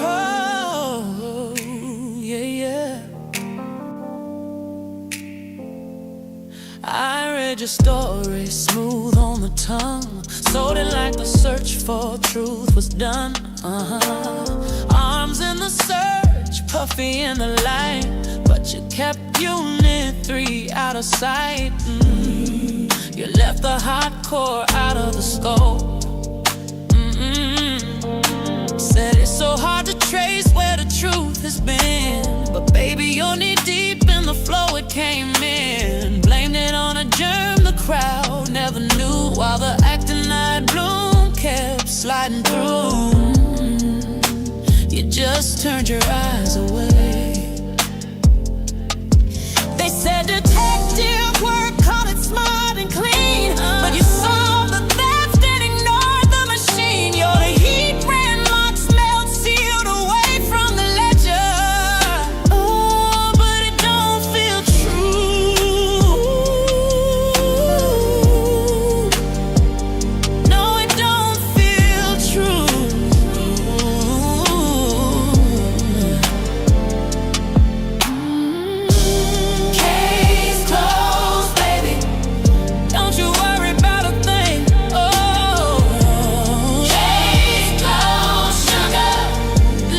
Oh, yeah, yeah. I read your story, smooth on the tongue. Sold it like the search for truth was done. Arms in the search, puffy in the light, but you kept Unit 3 out of sight. You left the hardcore out of the scope. Said it's so hard to trace where the truth has been, but baby, you're knee deep in the flow it came in. Blamed it on a germ the crowd never knew, while the actinide bloom kept sliding through. You just turned your eyes away. They said detective work, call it smart and clean, but you saw the theft and ignored the machine. You're the heat ran marks melt sealed away from the ledger. Oh, but it don't feel true. No, it don't feel true. Case closed, baby. Don't you worry about a thing. Oh, case closed, sugar.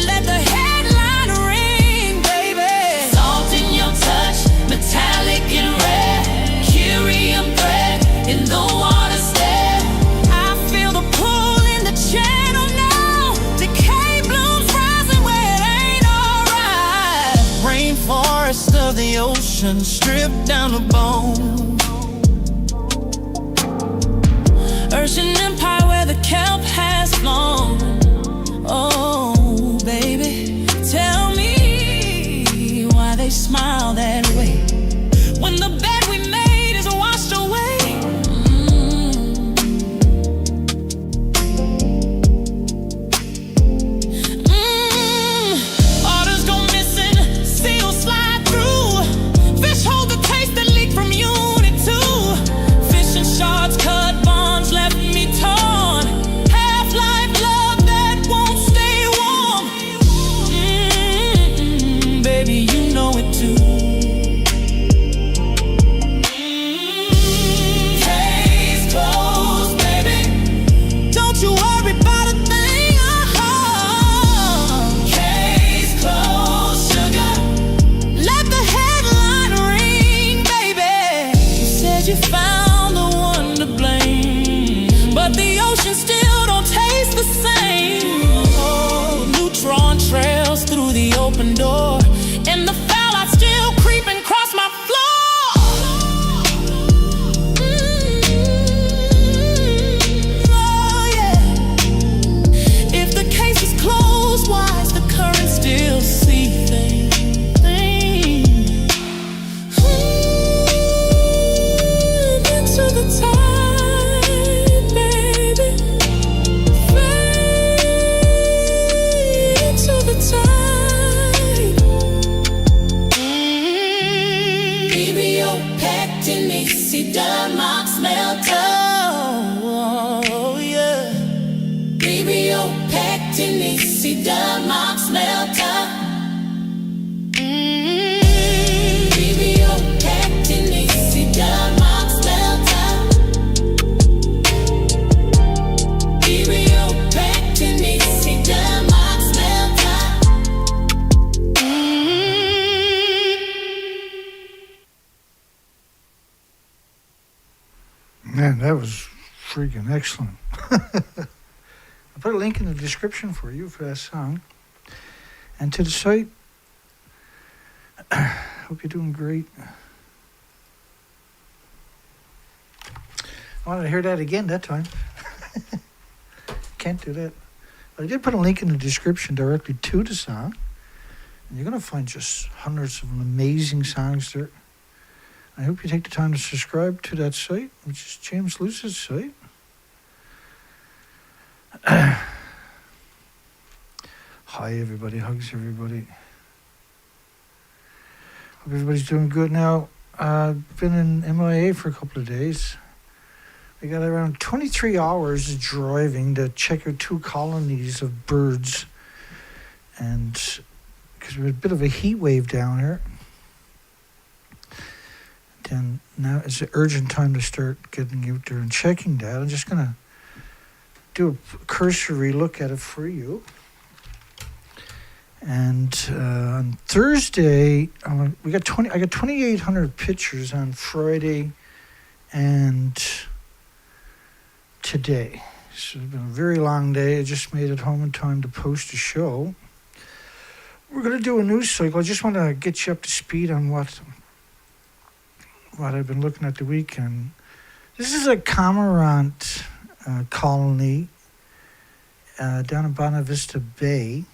Let the headline ring, baby. Salt in your touch, metallic and rare. Curium thread in the water stare. I feel the pull in the channel now. Decay blooms rising where it ain't alright. Rainforest of the ocean, stripped down to bone. Ocean empire where the kelp has flown. Oh, baby, tell me why they smile that way when the bed we made is washed away. Orders go missing, seals slide through. Fish hold the taste that leaked from Unit 2. Fishing shards cut bonds left me torn. Half-life love that won't stay warm. Baby, you know it too. Case closed, baby. Don't you worry about a thing. Case closed, sugar. Let the headline ring, baby. You said you found the one to blame, but the ocean still don't taste the same. Oh, neutron trails through the open door, and the fallout still creeping across my floor. Oh, yeah. If the case is closed, why is the current still seething? Into the tide, baby. Fade into the tide. Baby, you're packed in easy done marks melter. Oh, yeah. Baby, you're packed in easy done marks melter. Baby, you're packed in easy done marks melter. Baby, you're packed in easy done marks melter. Man, that was freaking excellent. I'll put a link in the description for you for that song and to the site. Hope you're doing great. I wanted to hear that again that time. Can't do that. But I did put a link in the description directly to the song. And you're going to find just hundreds of amazing songs there. I hope you take the time to subscribe to that site, which is James Luce's site. Hi, everybody. Hugs, everybody. Hope everybody's doing good now. I've been in MIA for a couple of days. We got around 23 hours of driving to check out 2 colonies of birds. And because we had a bit of a heat wave down here. Then now it's an urgent time to start getting out there and checking that. I'm just going to do a cursory look at it for you. And on Thursday, I got 2,800 pictures on Friday and today. So it's been a very long day. I just made it home in time to post a show. We're going to do a news cycle. I just want to get you up to speed on what I've been looking at the weekend. This is a cormorant colony down in Bonavista Bay.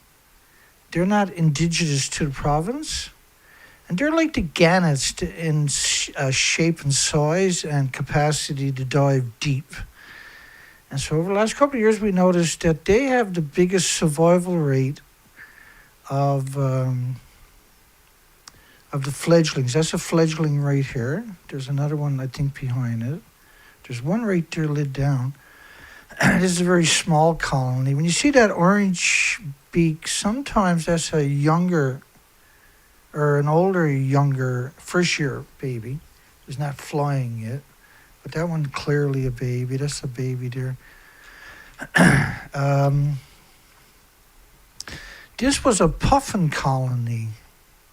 They're not indigenous to the province, and they're like the gannets in shape and size and capacity to dive deep. And so over the last couple of years, we noticed that they have the biggest survival rate of the fledglings. That's a fledgling right here. There's another one, I think, behind it. There's one right there lid down. This is a very small colony. When you see that orange beak, sometimes that's a younger or an older, younger, first year baby. It's not flying yet. But that one clearly a baby. That's a baby there. This was a puffin colony.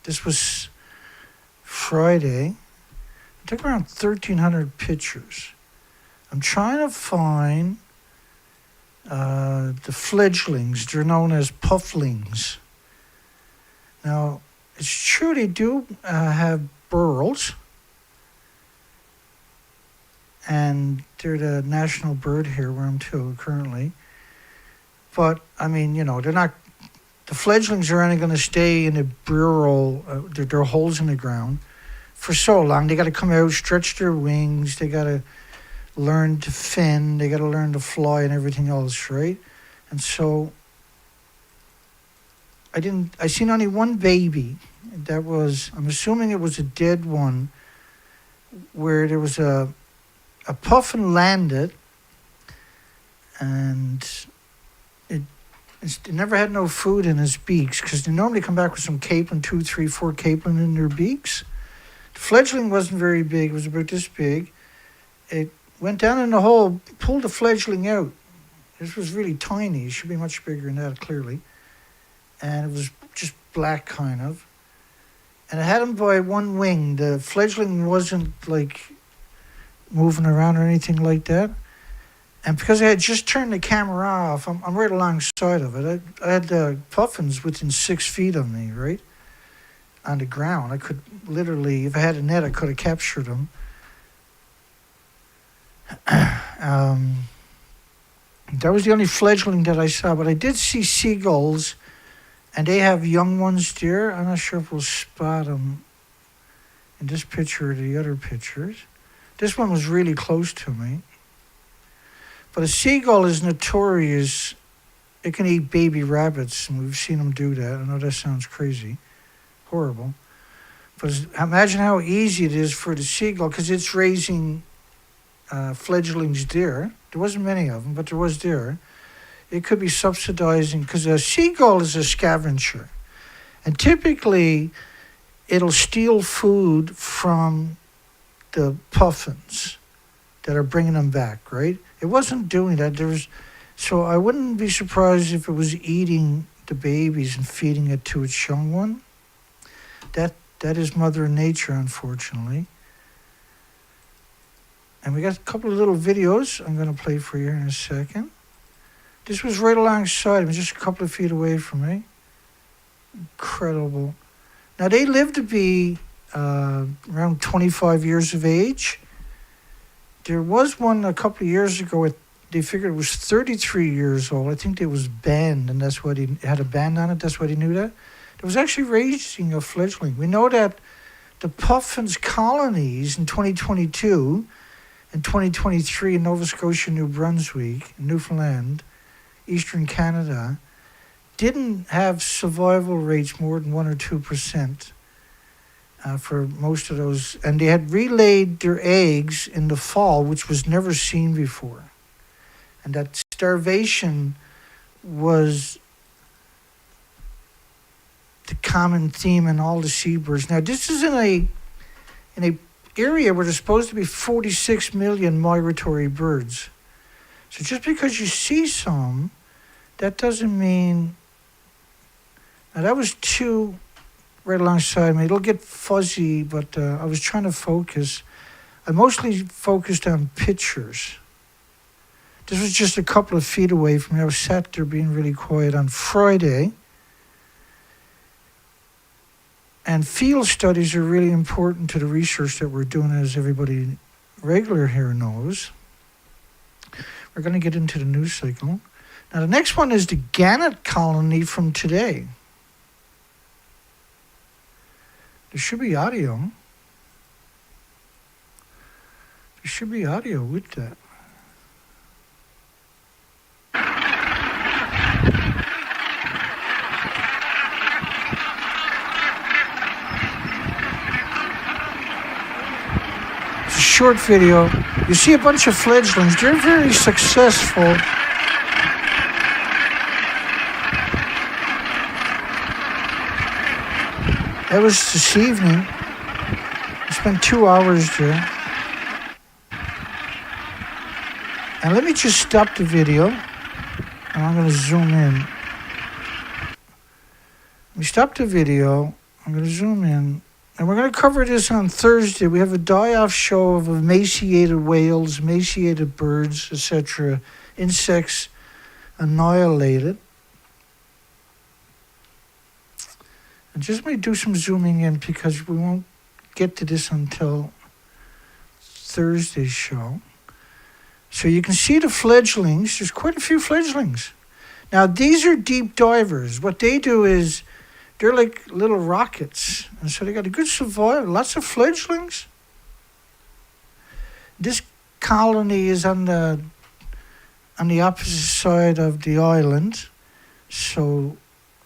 This was Friday. I took around 1,300 pictures. I'm trying to find the fledglings. They're known as pufflings. Now, it's true they do have burrows. And they're the national bird here where I'm currently. But, I mean, they're not... The fledglings are only going to stay in a burrow, there are holes in the ground, for so long. They got to come out, stretch their wings, they got to learn to fin, they got to learn to fly and everything else, right? And so I seen only one baby. That was, I'm assuming it was a dead one, where there was a puffin landed, and it never had no food in its beaks, because they normally come back with some capelin, 2, 3, 4 capelin in their beaks. The fledgling wasn't very big. It was about this big. It went down in the hole, pulled the fledgling out. This was really tiny. It should be much bigger than that, clearly. And it was just black, kind of. And it had him by one wing. The fledgling wasn't, like, moving around or anything like that. And because I had just turned the camera off, I'm right alongside of it. I had the puffins within 6 feet of me, right? On the ground. I could literally, if I had a net, I could have captured them. That was the only fledgling that I saw. But I did see seagulls, and they have young ones there. I'm not sure if we'll spot them in this picture or the other pictures. This one was really close to me. But a seagull is notorious. It can eat baby rabbits, and we've seen them do that. I know that sounds crazy, horrible. But imagine how easy it is for the seagull, because it's raising fledglings there. There wasn't many of them, but there was there. It could be subsidizing, because a seagull is a scavenger. And typically, it'll steal food from the puffins that are bringing them back, right? It wasn't doing that. So I wouldn't be surprised if it was eating the babies and feeding it to its young one. That is Mother Nature, unfortunately. And we got a couple of little videos I'm going to play for you in a second. This was right alongside him, just a couple of feet away from me. Incredible. Now, they live to be around 25 years of age. There was one a couple of years ago, they figured it was 33 years old. I think it was banned, and that's why he had a ban on it. That's why he knew that. It was actually raising a fledgling. We know that the puffins colonies in 2022 and 2023 in Nova Scotia, New Brunswick, Newfoundland, Eastern Canada, didn't have survival rates more than 1 or 2%. for most of those. And they had relayed their eggs in the fall, which was never seen before. And that starvation was the common theme in all the seabirds. Now, this is in a area where there's supposed to be 46 million migratory birds. So just because you see some, that doesn't mean... Now, that was two right alongside me. It'll get fuzzy, but I was trying to focus. I mostly focused on pictures. This was just a couple of feet away from me. I was sat there being really quiet on Friday. And field studies are really important to the research that we're doing, as everybody regular here knows. We're going to get into the news cycle. Now, the next one is the gannet colony from today. There should be audio. There should be audio with that. It's a short video. You see a bunch of fledglings. They're very successful. That was this evening. I spent 2 hours there. And let me just stop the video. And I'm going to zoom in. Let me stop the video. I'm going to zoom in. And we're going to cover this on Thursday. We have a die-off show of emaciated whales, emaciated birds, etc. Insects annihilated. And just may do some zooming in because we won't get to this until Thursday's show. So you can see the fledglings. There's quite a few fledglings. Now, these are deep divers. What they do is they're like little rockets. And so they got a good survival. Lots of fledglings. This colony is on the opposite side of the island. So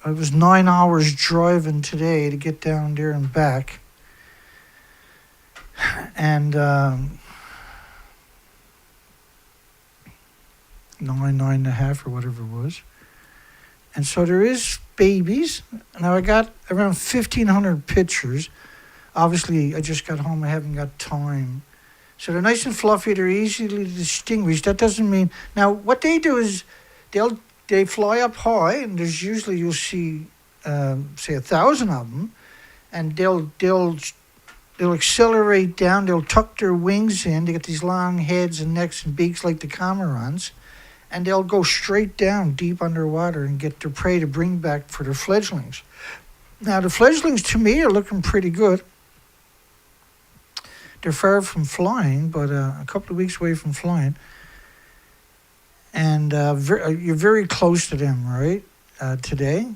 it was 9 hours driving today to get down there and back. And 9.5 or whatever it was. And so there is babies. Now I got around 1,500 pictures. Obviously, I just got home. I haven't got time. So they're nice and fluffy. They're easily distinguished. That doesn't mean... Now, what they do is they fly up high, and there's usually, you'll see, say, 1,000 of them, and they'll accelerate down. They'll tuck their wings in. They get these long heads and necks and beaks like the cormorants. And they'll go straight down deep underwater and get their prey to bring back for their fledglings. Now, the fledglings, to me, are looking pretty good. They're far from flying, but a couple of weeks away from flying. And you're very close to them, right, today.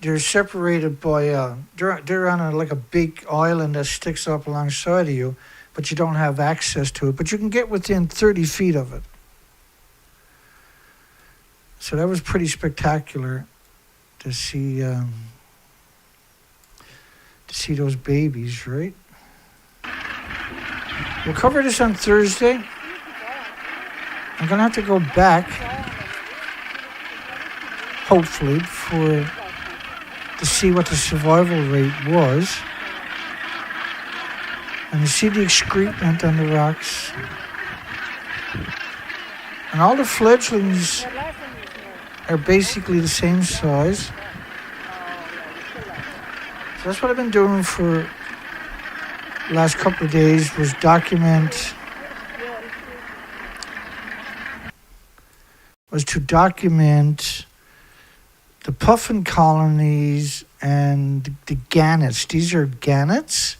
They're separated by... they're on like a big island that sticks up alongside of you, but you don't have access to it. But you can get within 30 feet of it. So that was pretty spectacular to see those babies, right? We'll cover this on Thursday. I'm gonna have to go back, hopefully, to see what the survival rate was. And you see the excrement on the rocks. And all the fledglings are basically the same size. So that's what I've been doing for the last couple of days, was to document the puffin colonies and the gannets. These are gannets.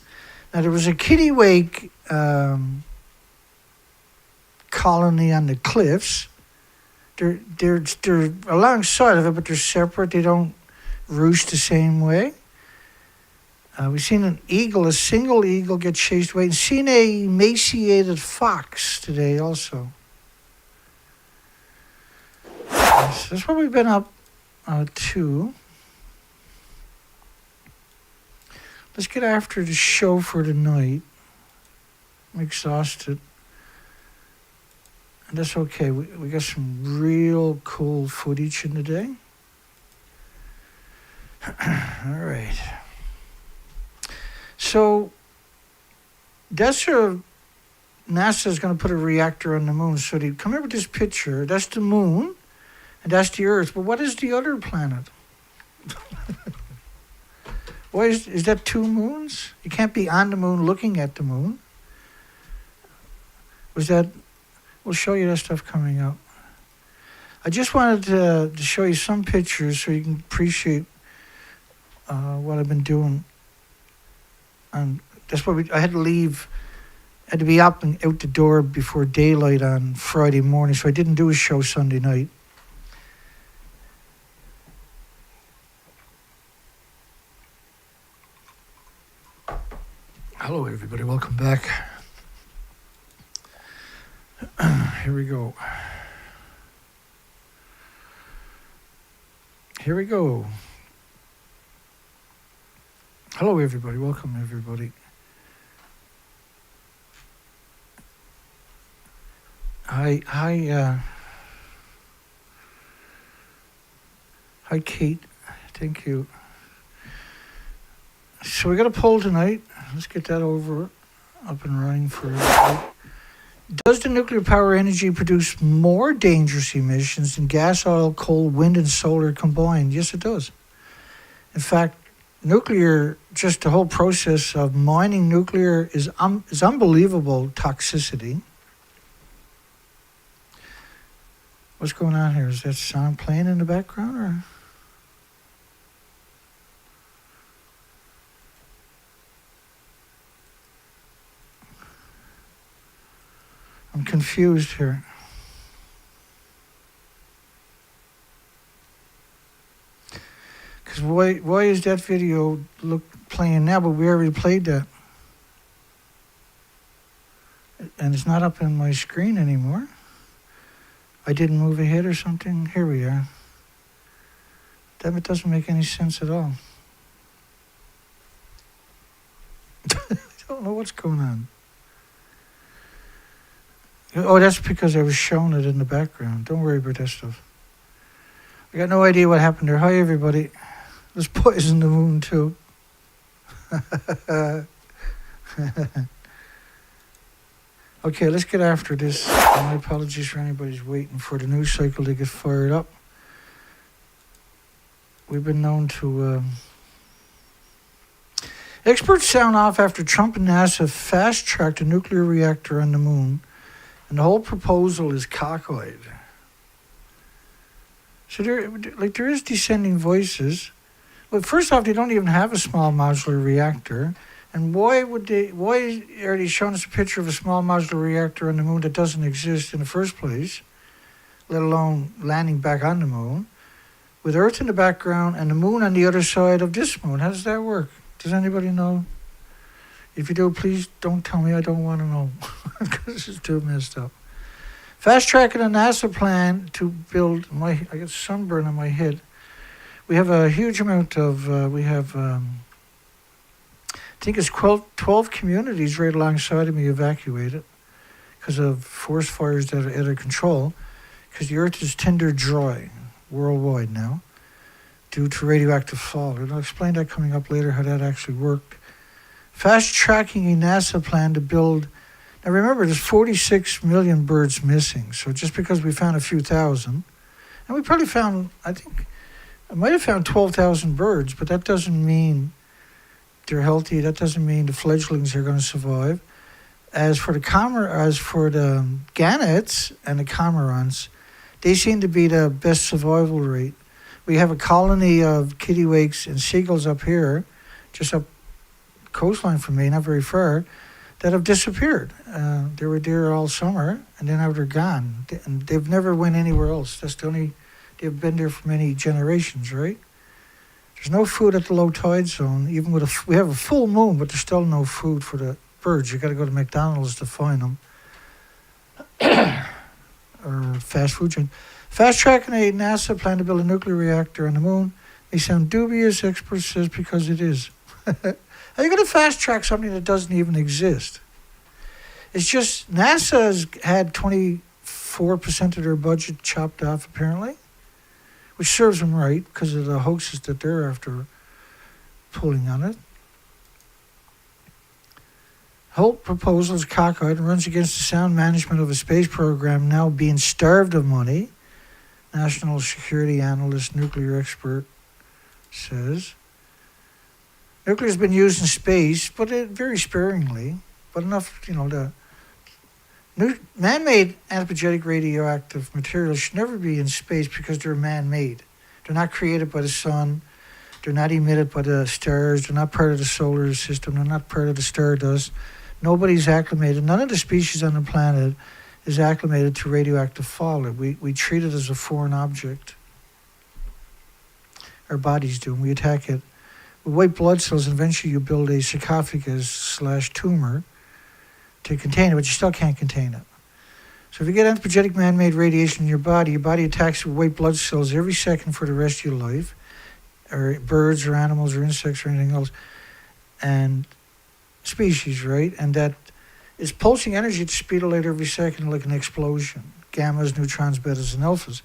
Now, there was a kittiwake colony on the cliffs. They're alongside of it, but they're separate. They don't roost the same way. We've seen a single eagle get chased away. And seen a emaciated fox today also. So that's what we've been up to. let's get after the show for tonight. I'm exhausted. And that's okay. We got some real cool footage in the day. All right. So NASA's going to put a reactor on the moon. So they come here with this picture. That's the moon, and that's the Earth. But what is the other planet? Why is that two moons? You can't be on the moon looking at the moon. We'll show you that stuff coming up. I just wanted to show you some pictures so you can appreciate what I've been doing. And that's why I had to leave. I had to be up and out the door before daylight on Friday morning, so I didn't do a show Sunday night. Hello, everybody. Welcome back. Here we go. Here we go. Hello, everybody. Welcome, everybody. Hi, Kate. Thank you. So we got a poll tonight. Let's get that over, up and running for everybody. Does the nuclear power energy produce more dangerous emissions than gas, oil, coal, wind, and solar combined? Yes, it does. In fact, nuclear, just the whole process of mining nuclear is unbelievable toxicity. What's going on here? Is that sound playing in the background, or? I'm confused here. Because why is that video playing now, but we already played that? And it's not up on my screen anymore. I didn't move ahead or something. Here we are. That doesn't make any sense at all. I don't know what's going on. Oh, that's because I was showing it in the background. Don't worry about that stuff. I got no idea what happened there. Hi, everybody. There's poison the moon, too. Okay, let's get after this. My apologies for anybody who's waiting for the news cycle to get fired up. We've been known to... Experts sound off after Trump and NASA fast-tracked a nuclear reactor on the moon. And the whole proposal is cockeyed. So there is dissenting voices. Well, first off, they don't even have a small modular reactor. And why are they showing us a picture of a small modular reactor on the moon that doesn't exist in the first place, let alone landing back on the moon, with Earth in the background and the moon on the other side of this moon? How does that work? Does anybody know? If you do, please don't tell me. I don't want to know, because it's too messed up. Fast-tracking a NASA plan to build... I got sunburn on my head. We have a huge amount of... I think it's 12 communities right alongside of me evacuated because of forest fires that are out of control, because the Earth is tinder dry worldwide now due to radioactive fallout. And I'll explain that coming up later, how that actually worked. Fast-tracking a NASA plan to build... Now remember, there's 46 million birds missing. So just because we found a few thousand, and we probably found, I might have found 12,000 birds, but that doesn't mean they're healthy. That doesn't mean the fledglings are going to survive. As for the gannets and the cormorants, they seem to be the best survival rate. We have a colony of kittiwakes and seagulls up here, just up coastline from me, not very far, that have disappeared. They were there all summer, and then now they're gone. And they've never went anywhere else. That's the only... They've been there for many generations, right? There's no food at the low tide zone. Even with we have a full moon, but there's still no food for the birds. You got to go to McDonald's to find them, or fast food chain. Fast tracking a NASA plan to build a nuclear reactor on the moon may sound dubious, experts says, because it is. How are you going to fast track something that doesn't even exist? It's just NASA has had 24% of their budget chopped off, apparently, which serves them right because of the hoaxes that they're after pulling on it. Whole proposal is cockeyed and runs against the sound management of a space program now being starved of money. National security analyst, nuclear expert says. Nuclear has been used in space, but very sparingly. But enough, the man-made anthropogenic radioactive materials should never be in space because they're man-made. They're not created by the sun. They're not emitted by the stars. They're not part of the solar system. They're not part of the stardust. Nobody's acclimated. None of the species on the planet is acclimated to radioactive fallout. We treat it as a foreign object. Our bodies do, and we attack it with white blood cells, and eventually you build a sarcophagus/tumor to contain it, but you still can't contain it. So if you get anthropogenic man-made radiation in your body attacks with white blood cells every second for the rest of your life, or birds or animals or insects or anything else, and species, right? And that is pulsing energy at the speed of light every second like an explosion. Gammas, neutrons, betas, and alphas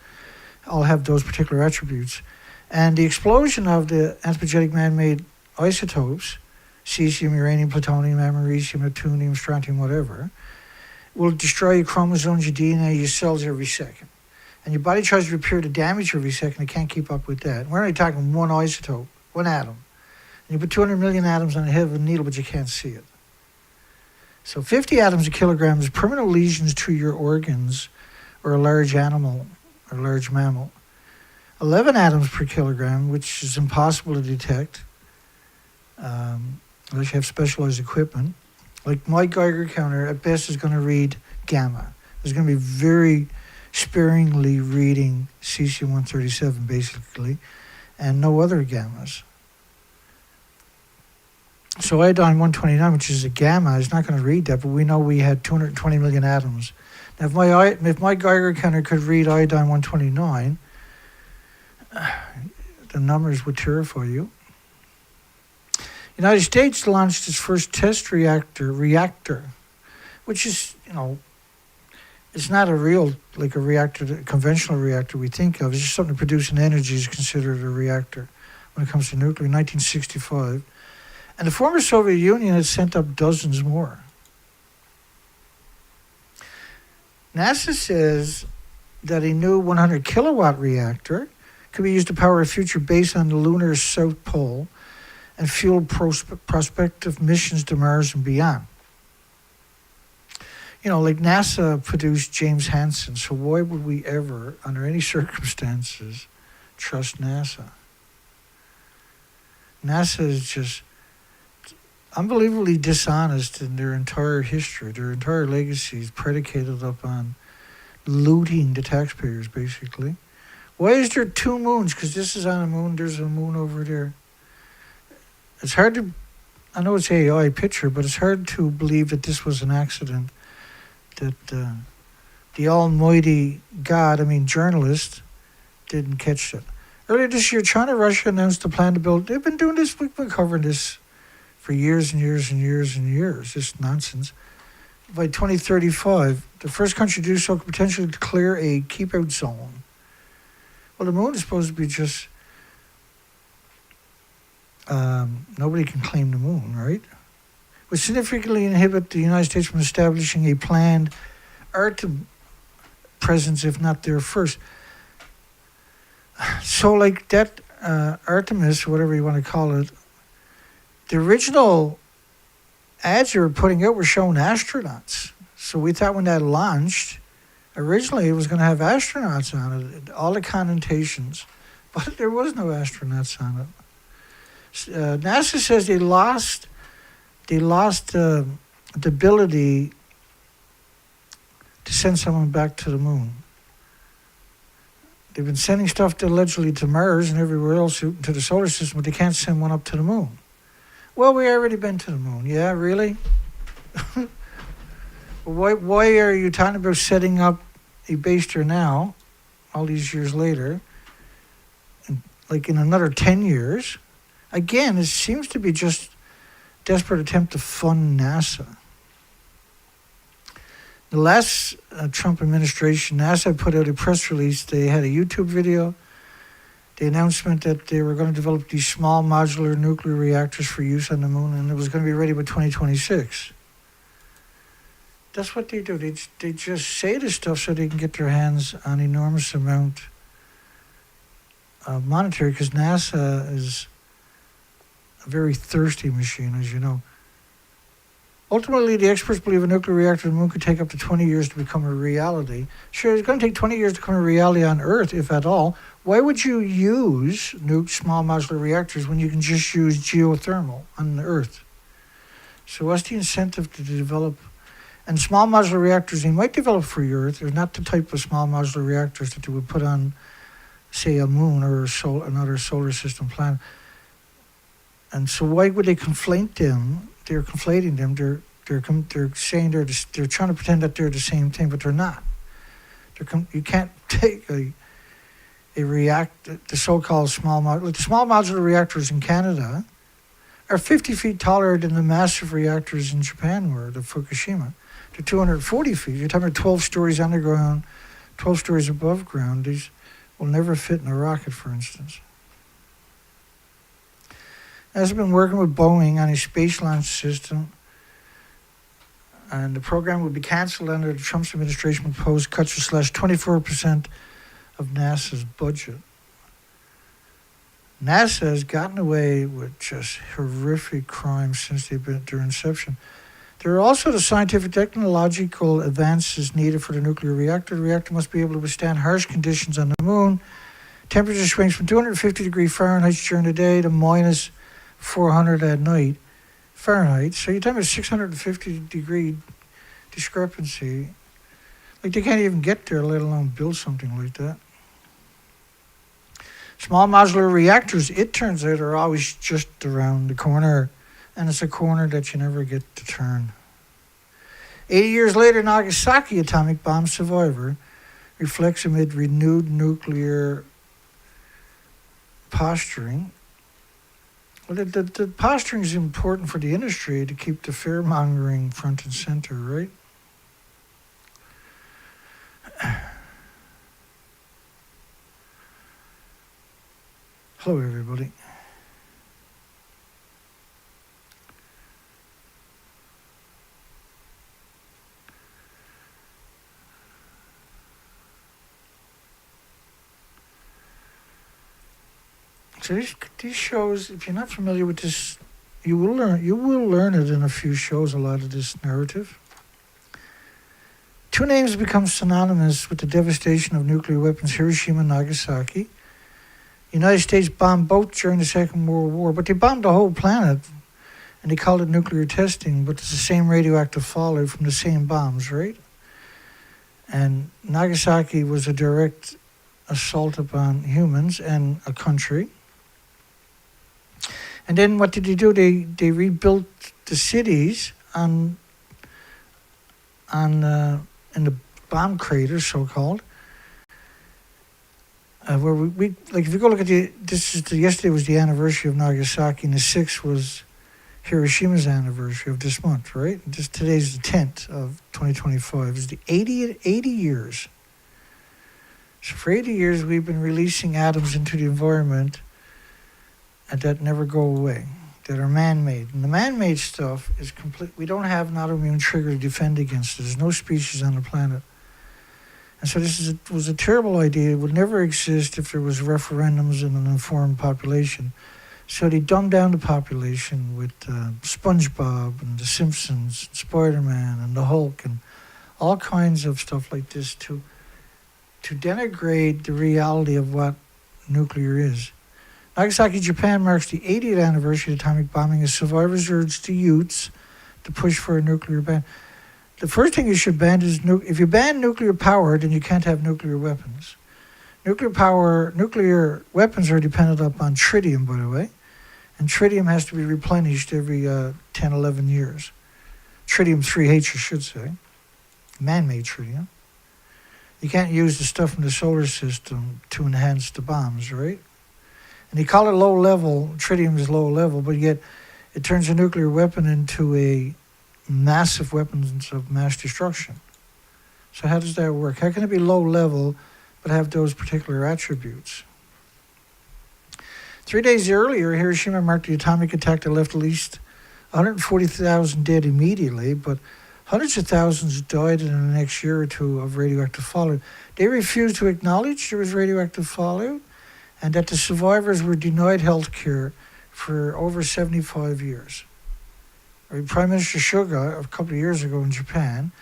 all have those particular attributes. And the explosion of the anthropogenic man-made isotopes, cesium, uranium, plutonium, americium, neptunium, strontium, whatever, will destroy your chromosomes, your DNA, your cells every second. And your body tries to repair the damage every second. It can't keep up with that. We're only talking one isotope, one atom. And you put 200 million atoms on the head of a needle, but you can't see it. So 50 atoms a kilogram is permanent lesions to your organs or a large animal or large mammal. 11 atoms per kilogram, which is impossible to detect unless you have specialized equipment. Like my Geiger counter, at best, is going to read gamma. It's going to be very sparingly reading cesium-137, basically, and no other gammas. So iodine-129, which is a gamma, is not going to read that, but we know we had 220 million atoms. Now, if my Geiger counter could read iodine-129, the numbers would terrify you. United States launched its first test reactor, which is, it's not a real, like a reactor, a conventional reactor we think of. It's just something producing energy is considered a reactor when it comes to nuclear, 1965. And the former Soviet Union had sent up dozens more. NASA says that a new 100 kilowatt reactor could be used to power a future base on the lunar South Pole and fuel prospective missions to Mars and beyond. Like NASA produced James Hansen, so why would we ever, under any circumstances, trust NASA? NASA is just unbelievably dishonest in their entire history. Their entire legacy is predicated upon looting the taxpayers, basically. Why is there two moons? Because this is on a moon, there's a moon over there. It's hard to, I know it's AI picture, but it's hard to believe that this was an accident, that the almighty God, journalist, didn't catch it. Earlier this year, China and Russia announced a plan to build, they've been doing this, we've been covering this for years and years and years and years, this nonsense. By 2035, the first country to do so could potentially declare a keep-out zone. Well, the moon is supposed to be just, nobody can claim the moon, right? Would significantly inhibit the United States from establishing a planned Earth presence, if not there first. So like that Artemis, whatever you want to call it, the original ads they were putting out were showing astronauts. So we thought when that launched, originally it was going to have astronauts on it, all the connotations, but there was no astronauts on it. NASA says they lost the ability to send someone back to the moon. They've been sending stuff allegedly to Mars and everywhere else to the solar system, but they can't send one up to the moon. Well, we already been to the moon. Yeah, really? Why are you talking about setting up a base there now, all these years later, and like in another 10 years? Again, it seems to be just desperate attempt to fund NASA. The last Trump administration, NASA put out a press release. They had a YouTube video. The announcement that they were going to develop these small modular nuclear reactors for use on the moon, and it was going to be ready by 2026. That's what they do. They just say this stuff so they can get their hands on enormous amount of monetary, because NASA is a very thirsty machine, as you know. Ultimately, the experts believe a nuclear reactor on the moon could take up to 20 years to become a reality. Sure, it's going to take 20 years to become a reality on Earth, if at all. Why would you use small modular reactors when you can just use geothermal on the Earth? So what's the incentive to develop? And small modular reactors, they might develop for the Earth. They're not the type of small modular reactors that they would put on, say, a moon or another solar system planet. And so why would they conflate them? They're conflating them. They're saying they're trying to pretend that they're the same thing, but they're not. You can't take a reactor, the so-called small modular. The small modular reactors in Canada are 50 feet taller than the massive reactors in Japan were, the Fukushima. They're 240 feet. You're talking about 12 stories underground, 12 stories above ground. These will never fit in a rocket, for instance. Has been working with Boeing on a space launch system, and the program would be canceled under the Trump administration proposed cuts to slash 24% of NASA's budget. NASA has gotten away with just horrific crimes since their inception. There are also the scientific technological advances needed for the nuclear reactor. The reactor must be able to withstand harsh conditions on the moon. Temperature swings from 250 degrees Fahrenheit during the day to minus 400 at night Fahrenheit. So you're talking about 650 degree discrepancy. Like, they can't even get there, let alone build something like that. Small modular reactors, it turns out, are always just around the corner, and it's a corner that you never get to turn. 80 years later, Nagasaki atomic bomb survivor reflects amid renewed nuclear posturing. Well, the posturing is important for the industry to keep the fear-mongering front and center, right? Hello, everybody. So these shows, if you're not familiar with this, you will learn it in a few shows, a lot of this narrative. Two names become synonymous with the devastation of nuclear weapons: Hiroshima and Nagasaki. The United States bombed both during the Second World War, but they bombed the whole planet, and they called it nuclear testing, but it's the same radioactive fallout from the same bombs, right? And Nagasaki was a direct assault upon humans and a country. And then what did they do? They rebuilt the cities in the bomb craters, so-called. Where we like, if you go look at yesterday was the anniversary of Nagasaki, and the 6th was Hiroshima's anniversary of this month, right? Today's the 10th of 2025. It's the 80 years. So for 80 years, we've been releasing atoms into the environment, and that never go away, that are man-made. And the man-made stuff is complete. We don't have an autoimmune trigger to defend against it. There's no species on the planet. And so this was a terrible idea. It would never exist if there was referendums and an informed population. So they dumbed down the population with SpongeBob and The Simpsons, and Spider-Man and the Hulk and all kinds of stuff like this to denigrate the reality of what nuclear is. Nagasaki, Japan marks the 80th anniversary of atomic bombing as survivors urged the youths to push for a nuclear ban. The first thing you should ban is, if you ban nuclear power, then you can't have nuclear weapons. Nuclear weapons are dependent upon tritium, by the way, and tritium has to be replenished every 10, 11 years. Tritium-3H, I should say, man-made tritium. You can't use the stuff from the solar system to enhance the bombs, right? And they call it low level, tritium is low level, but yet it turns a nuclear weapon into a massive weapons of mass destruction. So how does that work? How can it be low level but have those particular attributes? 3 days earlier, Hiroshima marked the atomic attack that left at least 140,000 dead immediately, but hundreds of thousands died in the next year or two of radioactive fallout. They refused to acknowledge there was radioactive fallout and that the survivors were denied health care for over 75 years. Prime Minister Suga, a couple of years ago in Japan,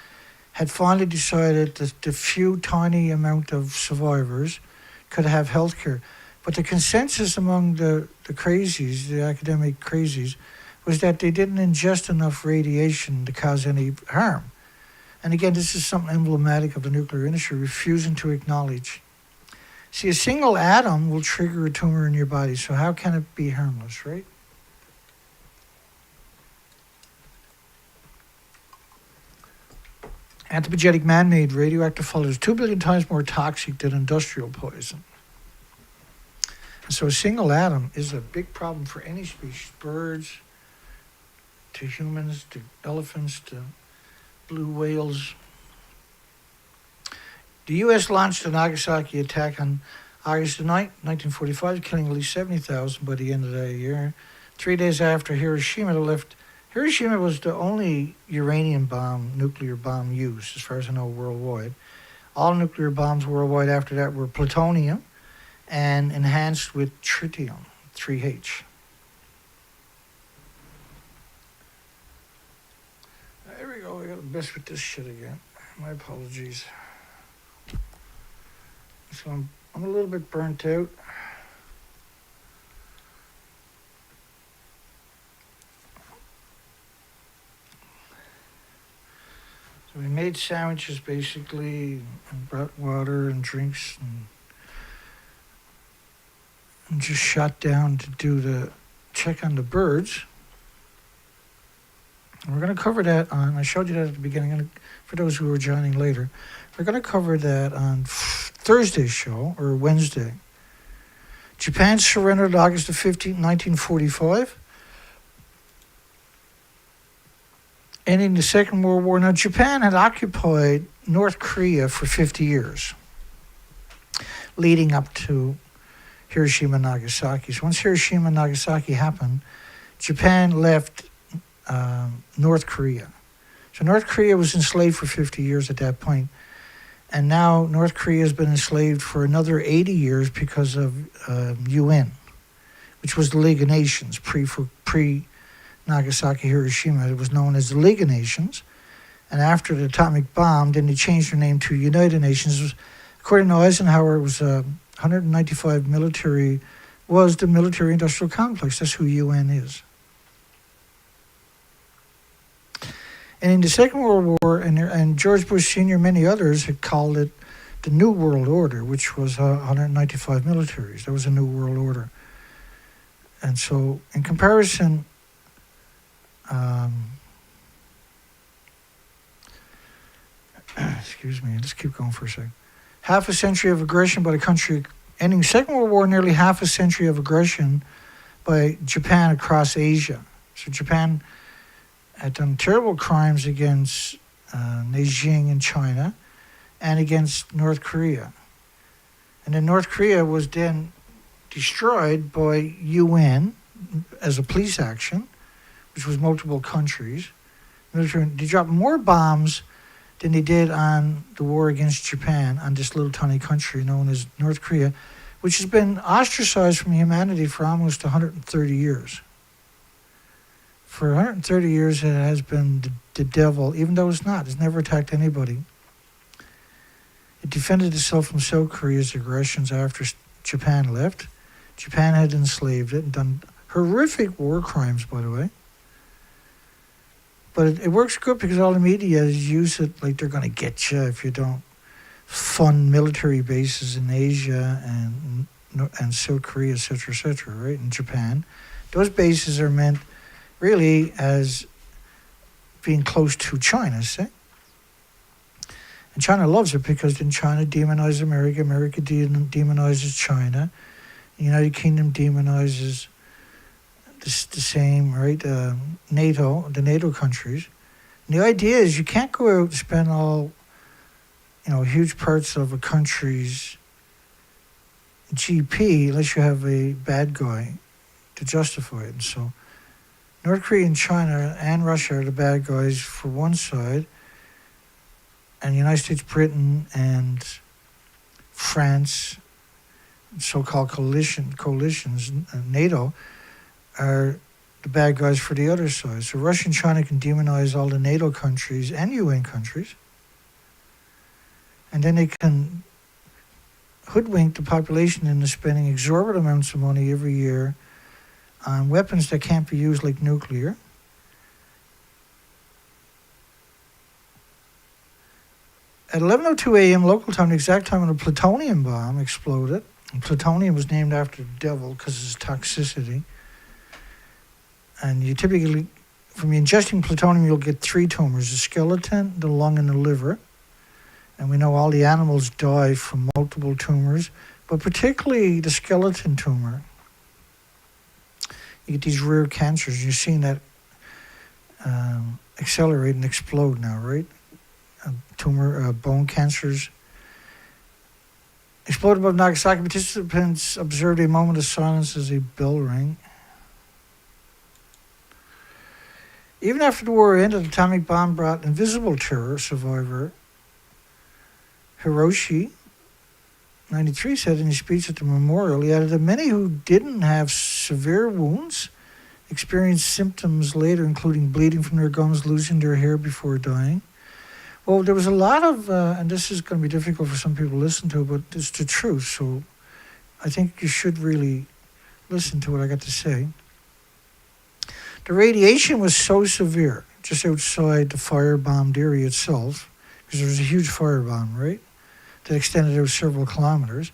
had finally decided that the few tiny amount of survivors could have health care. But the consensus among the crazies, the academic crazies, was that they didn't ingest enough radiation to cause any harm. And again, this is something emblematic of the nuclear industry, refusing to acknowledge. See, a single atom will trigger a tumor in your body, so how can it be harmless, right? Anthropogenic man-made radioactive fallout is 2 billion times more toxic than industrial poison. And so a single atom is a big problem for any species, birds, to humans, to elephants, to blue whales. The U.S. launched the Nagasaki attack on August 9, 1945, killing at least 70,000 by the end of that year. 3 days after Hiroshima left, Hiroshima was the only uranium bomb, nuclear bomb used, as far as I know, worldwide. All nuclear bombs worldwide after that were plutonium and enhanced with tritium, 3H. There we go, I got to mess with this shit again. My apologies. So I'm a little bit burnt out. So we made sandwiches basically, and brought water and drinks, and just shot down to do the check on the birds. And we're going to cover that on, I showed you that at the beginning, for those who are joining later, we're going to cover that on Thursday's show, or Wednesday. Japan surrendered August the 15th, 1945, ending the Second World War. Now, Japan had occupied North Korea for 50 years, leading up to Hiroshima and Nagasaki. So once Hiroshima and Nagasaki happened, Japan left North Korea. So North Korea was enslaved for 50 years at that point. And now North Korea has been enslaved for another 80 years because of UN, which was the League of Nations. Pre-Nagasaki, Hiroshima, it was known as the League of Nations. And after the atomic bomb, then they changed their name to United Nations. According to Eisenhower, it was 195 military, was the military-industrial complex. That's who UN is. And in the Second World War, and George Bush Sr., many others had called it the New World Order, which was 195 militaries. That was a New World Order. And so, in comparison, excuse me, let's keep going for a second. Half a century of aggression by the country, ending the Second World War, nearly half a century of aggression by Japan across Asia. So Japan had done terrible crimes against Beijing in China and against North Korea. And then North Korea was then destroyed by UN as a police action, which was multiple countries. They dropped more bombs than they did on the war against Japan on this little tiny country known as North Korea, which has been ostracized from humanity for almost 130 years. For 130 years, it has been the devil, even though it's not. It's never attacked anybody. It defended itself from South Korea's aggressions after Japan left. Japan had enslaved it and done horrific war crimes, by the way. But it works good because all the media use it like they're going to get you if you don't fund military bases in Asia and South Korea, et cetera, right, in Japan. Those bases are meant really as being close to China, see? And China loves it because then China demonizes America, America demonizes China, the United Kingdom demonizes the same, right? The NATO countries. And the idea is you can't go out and spend all, huge parts of a country's GP unless you have a bad guy to justify it. And so North Korea and China and Russia are the bad guys for one side, and the United States, Britain, and France, so-called coalitions, NATO, are the bad guys for the other side. So Russia and China can demonize all the NATO countries and UN countries, and then they can hoodwink the population into spending exorbitant amounts of money every year on weapons that can't be used, like nuclear. At 11:02 a.m. local time, the exact time when a plutonium bomb exploded, and plutonium was named after the devil because of its toxicity. And you typically, from ingesting plutonium, you'll get 3 tumors: the skeleton, the lung, and the liver. And we know all the animals die from multiple tumors, but particularly the skeleton tumor. You get these rare cancers. You're seeing that accelerate and explode now, right? Bone cancers. Exploded above Nagasaki. Participants observed a moment of silence as a bell rang. Even after the war ended, the atomic bomb brought invisible terror. Survivor Hiroshi, 93, said in his speech at the memorial, he added that many who didn't have severe wounds experienced symptoms later, including bleeding from their gums, losing their hair before dying. Well, there was a lot of, and this is going to be difficult for some people to listen to, but it's the truth, so I think you should really listen to what I got to say. The radiation was so severe, just outside the firebombed area itself, because there was a huge firebomb, right, that extended out several kilometers.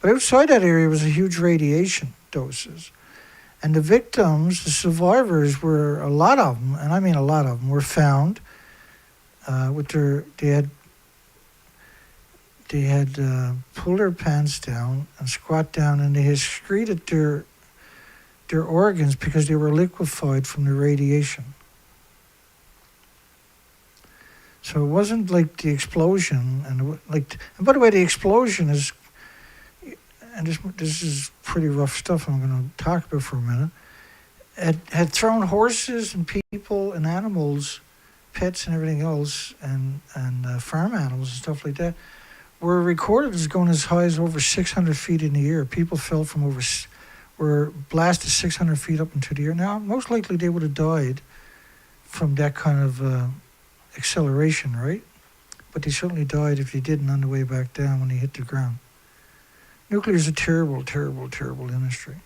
But outside that area was a huge radiation doses. And the victims, the survivors, were, a lot of them, and I mean a lot of them, were found with they had pulled their pants down and squat down, and they had excreted their organs because they were liquefied from the radiation. So it wasn't like the explosion, and by the way, the explosion is, and this is pretty rough stuff I'm going to talk about for a minute, had thrown horses and people and animals, pets and everything else, and farm animals and stuff like that, were recorded as going as high as over 600 feet in the air. People fell from were blasted 600 feet up into the air. Now, most likely they would have died from that kind of acceleration, right? But they certainly died if they didn't on the way back down when they hit the ground. Nuclear is a terrible, terrible, terrible industry.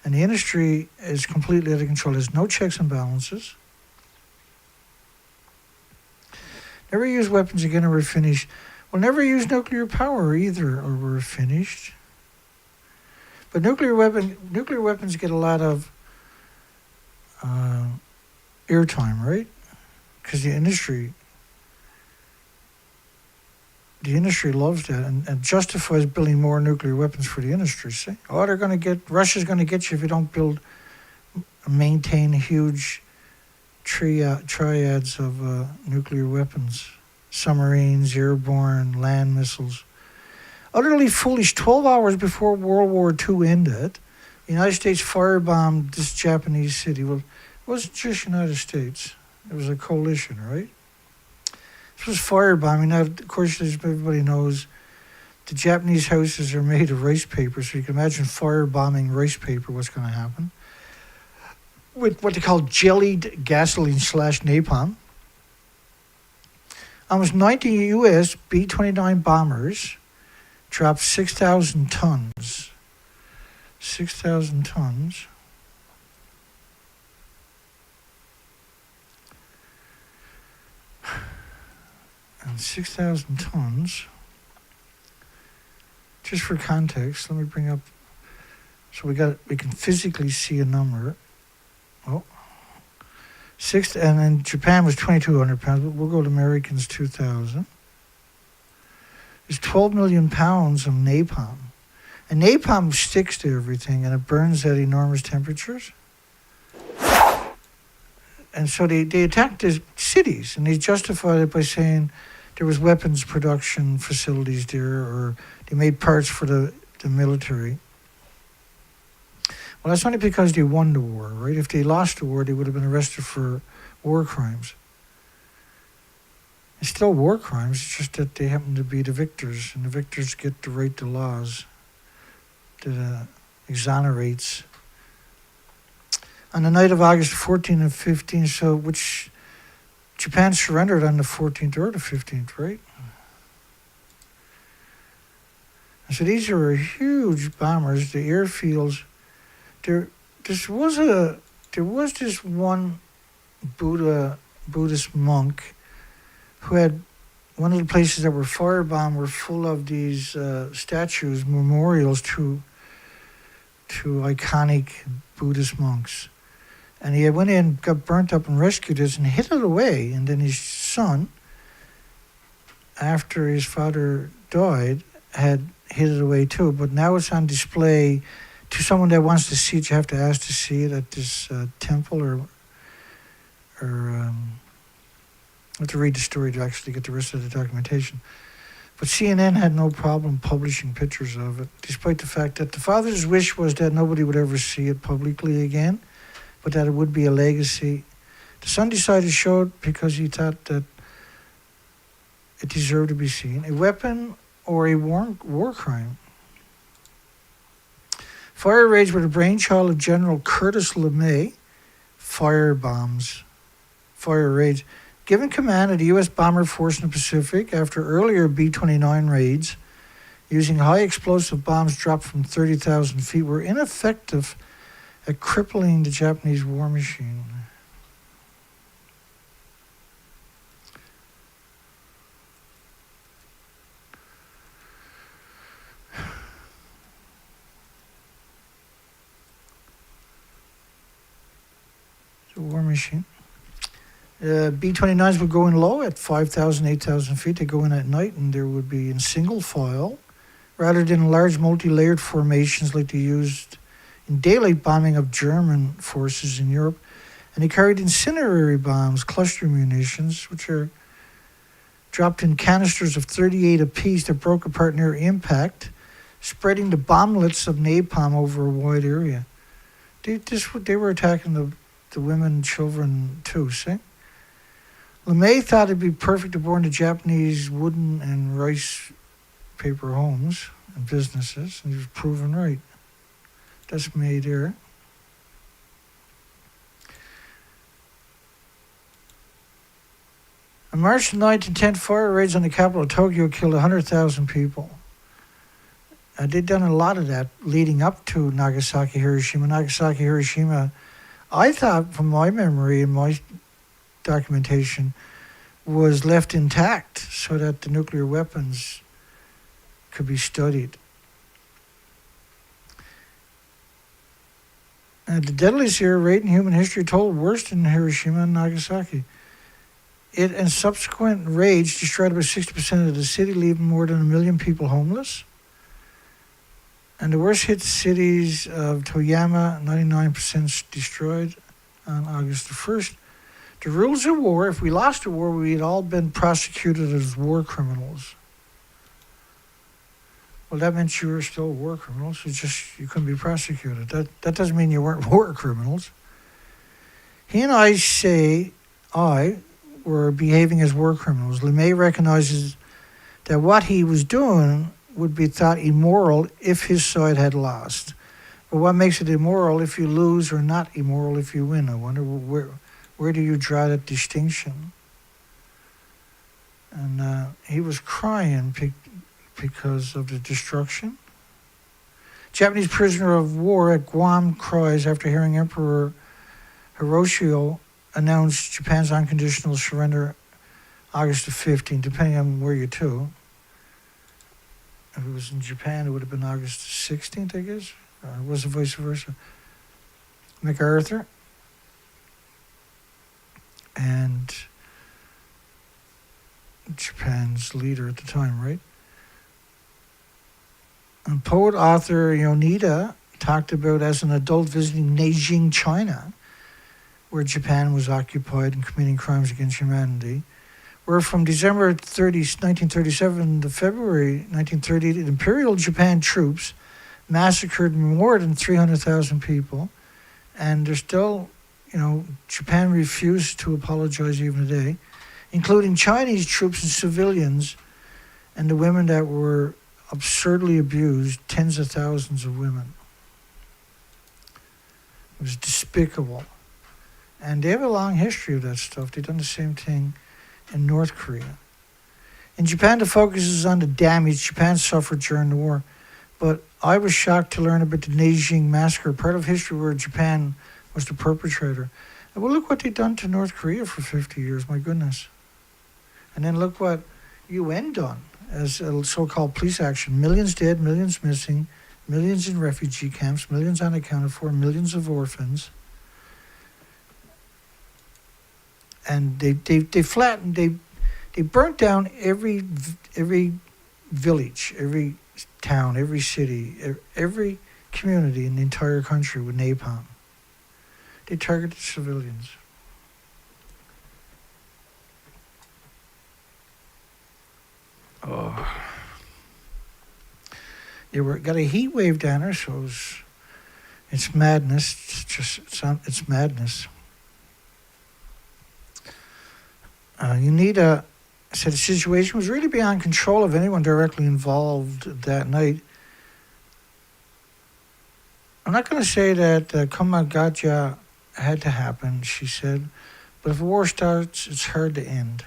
And the industry is completely out of control. There's no checks and balances. Never use weapons again or we're finished. We'll never use nuclear power either or we're finished. But nuclear weapons get a lot of airtime, right? Because the industry loves that and justifies building more nuclear weapons for the industry. See? Russia's going to get you if you don't maintain huge triads of nuclear weapons, submarines, airborne, land missiles. Utterly foolish. 12 hours before World War II ended, the United States firebombed this Japanese city. Well, it wasn't just the United States. It was a coalition, right? This was firebombing. Now, of course, as everybody knows, the Japanese houses are made of rice paper, so you can imagine firebombing rice paper, what's going to happen. With what they call jellied gasoline / napalm. Almost 90 U.S. B-29 bombers dropped 6,000 tons. 6,000 tons. And 6,000 tons. Just for context, let me bring up. So we can physically see a number. Oh. And then Japan was 2,200 pounds, but we'll go to Americans 2,000. There's 12 million pounds of napalm. And napalm sticks to everything, and it burns at enormous temperatures. And so they attacked the cities, and they justified it by saying there was weapons production facilities there, or they made parts for the military. Well, that's only because they won the war, right? If they lost the war, they would have been arrested for war crimes. It's still war crimes, it's just that they happen to be the victors, and the victors get to write the laws that exonerates. On the night of August 14 and 15, so which Japan surrendered on the 14th or the 15th, right? And so these are huge bombers, the airfields. There was this one Buddhist monk who had one of the places that were firebombed were full of these statues, memorials to iconic Buddhist monks. And he went in, got burnt up and rescued this and hid it away. And then his son, after his father died, had hid it away too. But now it's on display. To someone that wants to see it, you have to ask to see it at this temple, or have to read the story to actually get the rest of the documentation. But CNN had no problem publishing pictures of it, despite the fact that the father's wish was that nobody would ever see it publicly again, but that it would be a legacy. The son decided to show it because he thought that it deserved to be seen. A weapon or a war crime. Fire raids were the brainchild of General Curtis LeMay. Fire raids. Given command of the U.S. Bomber Force in the Pacific after earlier B-29 raids, using high explosive bombs dropped from 30,000 feet, were ineffective at crippling the Japanese war machine. The war machine. B-29s would go in low at 5,000, 8,000 feet. They go in at night, and there would be in single file, rather than large multi-layered formations like they used in daylight bombing of German forces in Europe. And they carried incendiary bombs, cluster munitions, which are dropped in canisters of 38 apiece that broke apart near impact, spreading the bomblets of napalm over a wide area. They were attacking the women and children too, see? LeMay thought it'd be perfect to burn the Japanese wooden and rice paper homes and businesses, and he was proven right. That's May there. On March 9th and 10th, fire raids on the capital of Tokyo killed 100,000 people. They'd done a lot of that leading up to Nagasaki, Hiroshima. Nagasaki, Hiroshima, I thought, from my memory and my documentation, was left intact so that the nuclear weapons could be studied. The deadliest air raid in human history, told worse than Hiroshima and Nagasaki. It and subsequent raids destroyed about 60% of the city, leaving more than 1 million people homeless. And the worst hit cities of Toyama, 99% destroyed on August the 1st. The rules of war, if we lost the war, we'd all been prosecuted as war criminals. Well, that meant you were still war criminals. It's just you couldn't be prosecuted. That doesn't mean you weren't war criminals. He and I were behaving as war criminals. LeMay recognizes that what he was doing would be thought immoral if his side had lost. But what makes it immoral if you lose, or not immoral if you win? I wonder where do you draw that distinction? And he was crying because of the destruction. Japanese prisoner of war at Guam cries after hearing Emperor Hiroshima announce Japan's unconditional surrender August the 15th, depending on where you're to. If it was in Japan, it would have been August the 16th, I guess. Or was it vice versa? MacArthur and Japan's leader at the time, right? And poet author Yoneda talked about, as an adult visiting Beijing, China, where Japan was occupied and committing crimes against humanity, where from December 1937 to February 1930, the Imperial Japan troops massacred more than 300,000 people, and they're still, Japan refuses to apologize even today, including Chinese troops and civilians, and the women that were absurdly abused, tens of thousands of women. It was despicable. And they have a long history of that stuff. They've done the same thing in North Korea. In Japan, the focus is on the damage Japan suffered during the war. But I was shocked to learn about the Nanjing massacre, part of history where Japan was the perpetrator. And well, look what they've done to North Korea for 50 years, my goodness. And then look what UN done as a so-called police action. Millions dead, millions missing, millions in refugee camps, millions unaccounted for, millions of orphans. And they flattened, they burnt down every village, every town, every city, every community in the entire country with napalm. They targeted civilians. Oh. They got a heat wave down there, so it's madness. It's madness. So the situation was really beyond control of anyone directly involved that night. I'm not going to say that Kamagaja had to happen, she said, but if war starts, it's hard to end.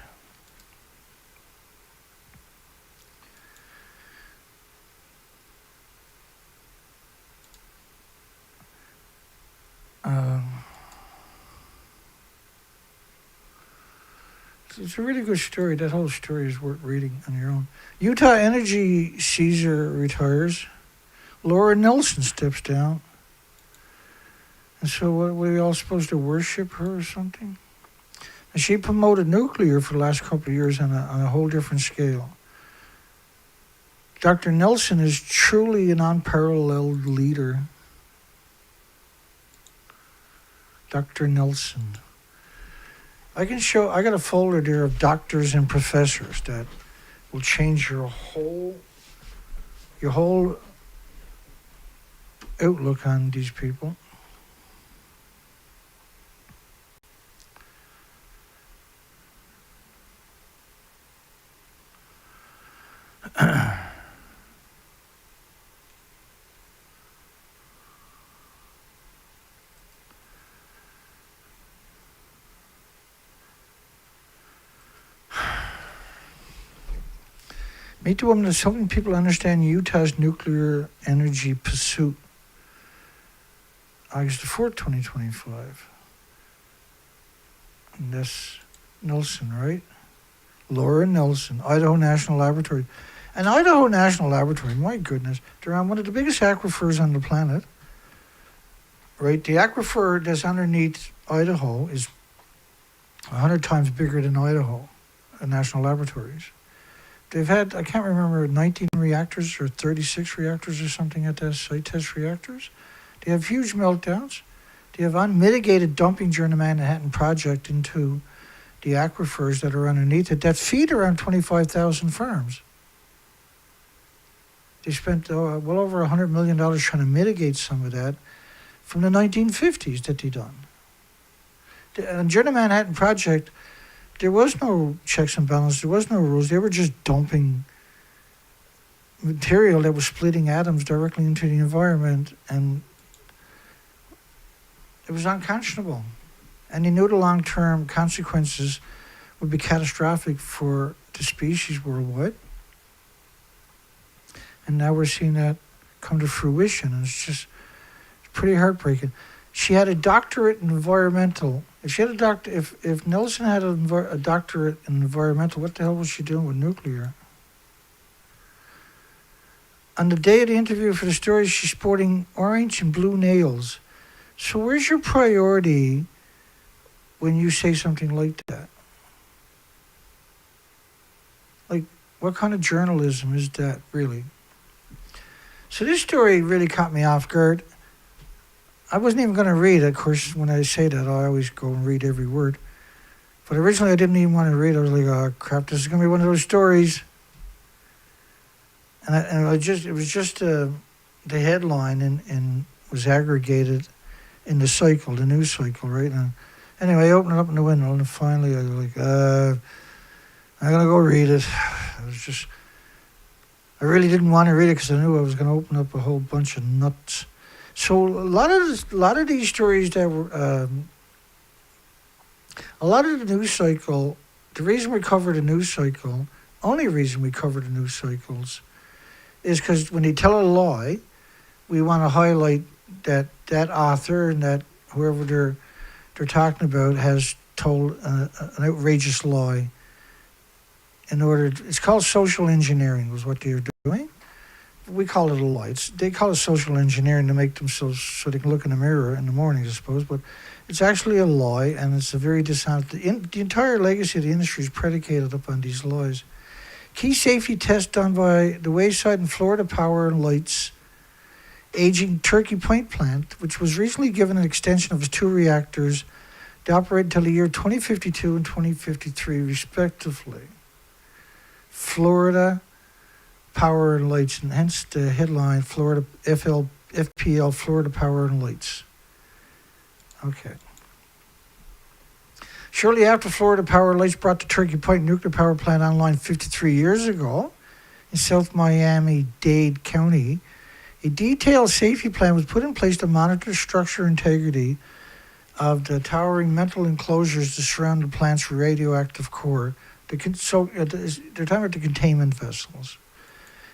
It's a really good story. That whole story is worth reading on your own. Utah Energy Caesar retires. Laura Nelson steps down. And so what, were we all supposed to worship her or something? And she promoted nuclear for the last couple of years on a whole different scale. Dr. Nelson is truly an unparalleled leader. Dr. Nelson. I got a folder there of doctors and professors that will change your whole outlook on these people. Meet the woman that's helping people understand Utah's nuclear energy pursuit. August the 4th, 2025. And that's Nelson, right? Laura Nelson, Idaho National Laboratory. And Idaho National Laboratory, my goodness, they're on one of the biggest aquifers on the planet. Right? The aquifer that's underneath Idaho is 100 times bigger than Idaho National Laboratories. They've had, I can't remember, 19 reactors or 36 reactors or something at that site, test reactors. They have huge meltdowns. They have unmitigated dumping during the Manhattan Project into the aquifers that are underneath it that feed around 25,000 farms. They spent well over $100 million trying to mitigate some of that from the 1950s that they done. And during the Manhattan Project, there was no checks and balances, there was no rules. They were just dumping material that was splitting atoms directly into the environment, and it was unconscionable. And they knew the long-term consequences would be catastrophic for the species worldwide. And now we're seeing that come to fruition, and it's pretty heartbreaking. She had a doctorate in environmental. If Nelson had a doctorate in environmental, what the hell was she doing with nuclear? On the day of the interview for the story, she's sporting orange and blue nails. So where's your priority when you say something like that? Like, what kind of journalism is that, really? So this story really caught me off guard. I wasn't even going to read it. Of course, when I say that, I always go and read every word. But originally, I didn't even want to read it. I was like, oh, crap, this is going to be one of those stories. And it was just the headline and was aggregated in the cycle, the news cycle, right? And anyway, I opened it up in the window, and finally, I was like, I'm going to go read it. I really didn't want to read it because I knew I was going to open up a whole bunch of nuts. So a lot of these stories that were, a lot of the news cycle, the reason we cover the news cycle, only reason we cover the news cycles, is because when they tell a lie, we want to highlight that author and that whoever they're talking about has told an outrageous lie. It's called social engineering, was what they're doing. We call it a lie. They call it social engineering to make themselves so they can look in the mirror in the mornings, I suppose. But it's actually a lie, and it's a very dishonest. The entire legacy of the industry is predicated upon these lies. Key safety tests done by the Wayside and Florida Power and Light's aging Turkey Point plant, which was recently given an extension of its 2 reactors to operate until the year 2052 and 2053, respectively. Florida Power and Lights, and hence the headline, Florida FPL, Florida Power and Lights. Okay. Shortly after Florida Power and Lights brought the Turkey Point nuclear power plant online 53 years ago in South Miami-Dade County, a detailed safety plan was put in place to monitor structural integrity of the towering metal enclosures that surround the plant's radioactive core. They're talking about the containment vessels.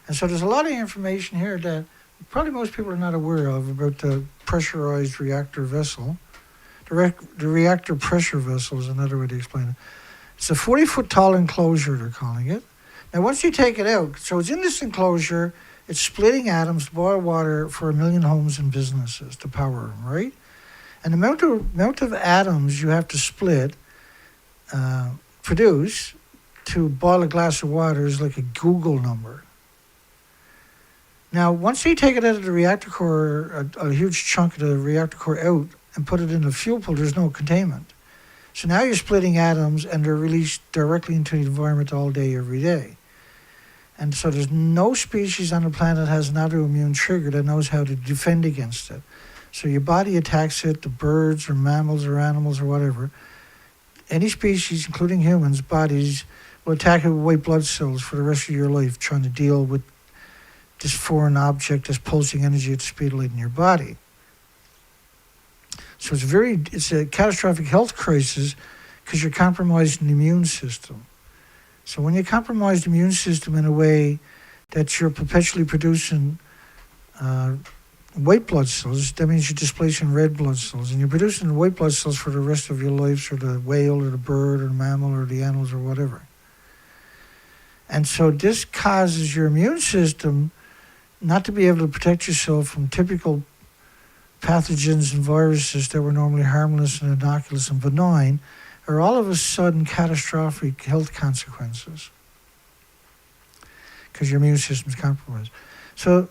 And so there's a lot of information here that probably most people are not aware of about the pressurized reactor vessel. The reactor pressure vessel is another way to explain it. It's a 40-foot tall enclosure, they're calling it. Now, once you take it out, so it's in this enclosure, it's splitting atoms to boil water for 1 million homes and businesses to power them, right? And the amount of atoms you have to split, produce, to boil a glass of water is like a Google number. Now, once you take it out of the reactor core, a huge chunk of the reactor core out, and put it in the fuel pool, there's no containment. So now you're splitting atoms, and they're released directly into the environment all day, every day. And so there's no species on the planet that has an autoimmune trigger that knows how to defend against it. So your body attacks it, the birds or mammals or animals or whatever. Any species, including humans' bodies, will attack it with white blood cells for the rest of your life, trying to deal with this foreign object that's pulsing energy at the speed of light in your body. So it's a catastrophic health crisis because you're compromising the immune system. So when you compromise the immune system in a way that you're perpetually producing white blood cells, that means you're displacing red blood cells, and you're producing white blood cells for the rest of your life, or the whale or the bird or the mammal or the animals or whatever. And so this causes your immune system not to be able to protect yourself from typical pathogens and viruses that were normally harmless and innocuous and benign, are all of a sudden catastrophic health consequences because your immune system is compromised. So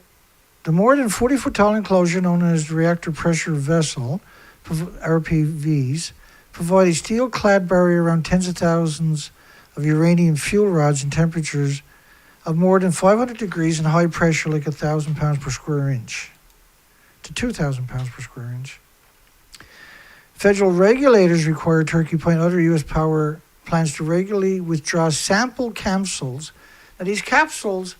the more than 40-foot tall enclosure known as the reactor pressure vessel, RPVs, provide a steel-clad barrier around tens of thousands of uranium fuel rods in temperatures of more than 500 degrees and high pressure, like 1,000 pounds per square inch to 2,000 pounds per square inch. Federal regulators require Turkey Point and other U.S. power plants to regularly withdraw sample capsules. Now, these capsules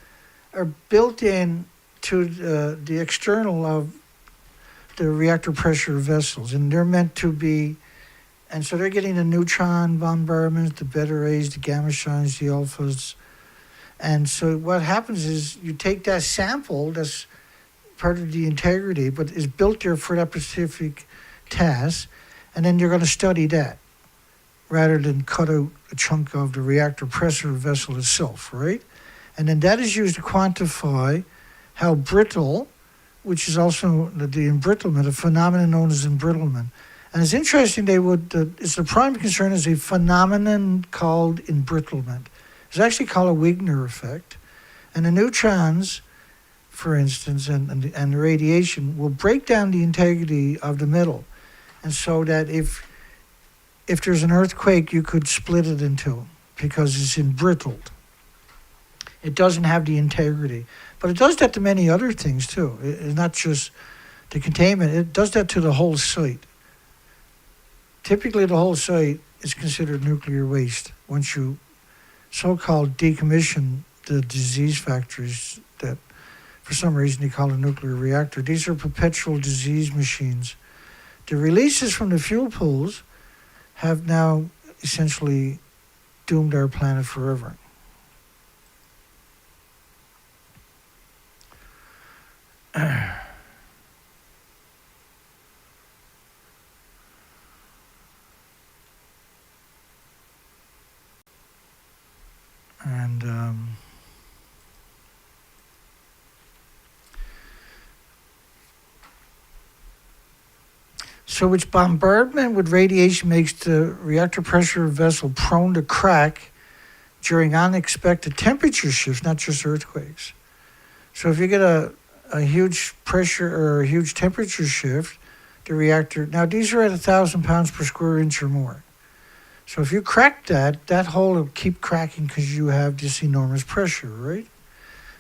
are built in to the external of the reactor pressure vessels, and they're meant to be, and so they're getting the neutron bombardments, the beta rays, the gamma shines, the alphas. And so what happens is you take that sample that's part of the integrity, but is built there for that specific task, and then you're going to study that rather than cut out a chunk of the reactor pressure vessel itself, right? And then that is used to quantify how brittle, which is also the embrittlement, a phenomenon known as embrittlement. And it's interesting, it's a prime concern is a phenomenon called embrittlement. It's actually called a Wigner effect. And the neutrons for instance, and the radiation will break down the integrity of the metal. And so that if there's an earthquake, you could split it in two because it's embrittled. It doesn't have the integrity. But it does that to many other things too. It's not just the containment, it does that to the whole site. Typically the whole site is considered nuclear waste once you so-called decommission the disease factories that for some reason they call a nuclear reactor. These are perpetual disease machines. The releases from the fuel pools have now essentially doomed our planet forever. And so which bombardment with radiation makes the reactor pressure vessel prone to crack during unexpected temperature shifts, not just earthquakes. So if you get a huge pressure or a huge temperature shift, the reactor, now these are at 1,000 pounds per square inch or more. So if you crack that hole will keep cracking because you have this enormous pressure, right?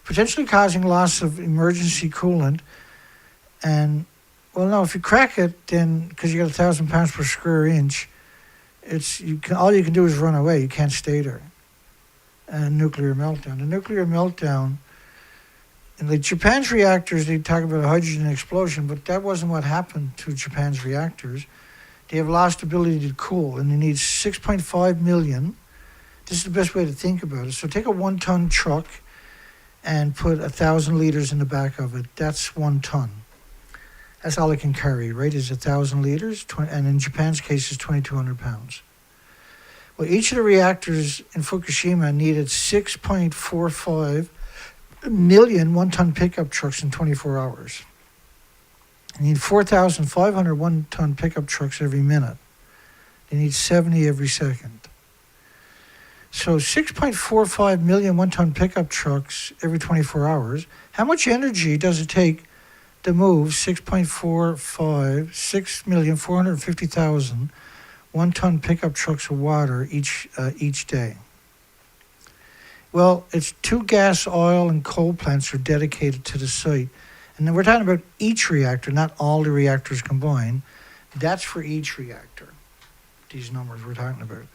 Potentially causing loss of emergency coolant. And, well, no, if you crack it, then, because you got 1,000 pounds per square inch, all you can do is run away. You can't stay there. And nuclear meltdown. The nuclear meltdown, in the Japan's reactors, they talk about a hydrogen explosion, but that wasn't what happened to Japan's reactors. They have lost ability to cool, and they need 6.5 million. This is the best way to think about it. So take a 1-ton truck and put 1,000 liters in the back of it. That's 1 ton. That's all it can carry, right? Is 1,000 liters, and in Japan's case, is 2,200 pounds. Well, each of the reactors in Fukushima needed 6.45 million 1-ton pickup trucks in 24 hours. They need 4,500 1-ton pickup trucks every minute. They need 70 every second. So 6.45 million 1-ton pickup trucks every 24 hours. How much energy does it take to move 6,450,000 1-ton pickup trucks of water each day? Well, it's 2 gas, oil, and coal plants are dedicated to the site. And then we're talking about each reactor, not all the reactors combined. That's for each reactor, these numbers we're talking about.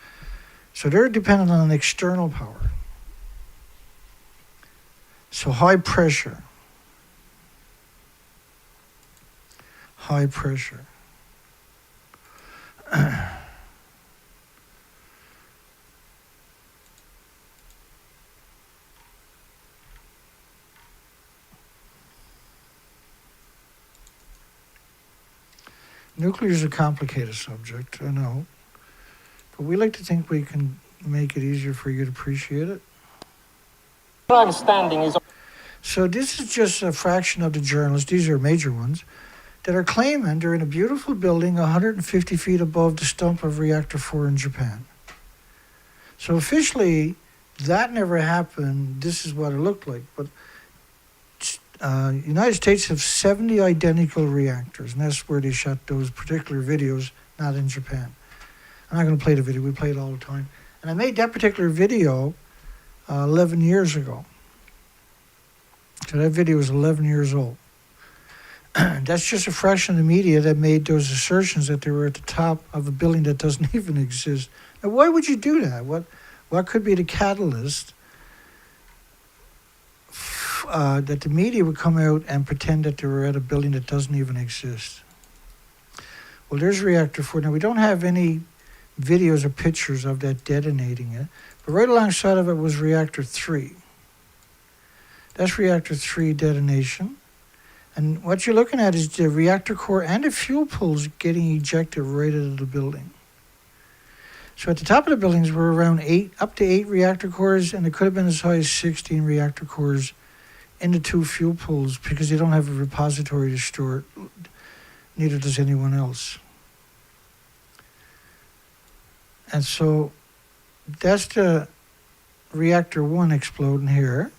So they're dependent on an external power. So high pressure. High pressure. Nuclear is a complicated subject, I know. But we like to think we can make it easier for you to appreciate it. My understanding is... So this is just a fraction of the journalists, these are major ones, that are claiming they're in a beautiful building 150 feet above the stump of Reactor 4 in Japan. So officially, that never happened. This is what it looked like. But United States have 70 identical reactors, and that's where they shot those particular videos, not in Japan. I'm not going to play the video. We play it all the time. And I made that particular video 11 years ago. So that video is 11 years old. That's just a fraction of the media that made those assertions that they were at the top of a building that doesn't even exist. Now, why would you do that? What could be the catalyst that the media would come out and pretend that they were at a building that doesn't even exist? Well, there's Reactor 4. Now, we don't have any videos or pictures of that detonating it, but right alongside of it was Reactor 3. That's Reactor 3 detonation. And what you're looking at is the reactor core and the fuel pools getting ejected right out of the building. So at the top of the buildings were around up to 8 reactor cores, and it could have been as high as 16 reactor cores in the 2 fuel pools because they don't have a repository to store it. Neither does anyone else. And so that's the Reactor 1 exploding here.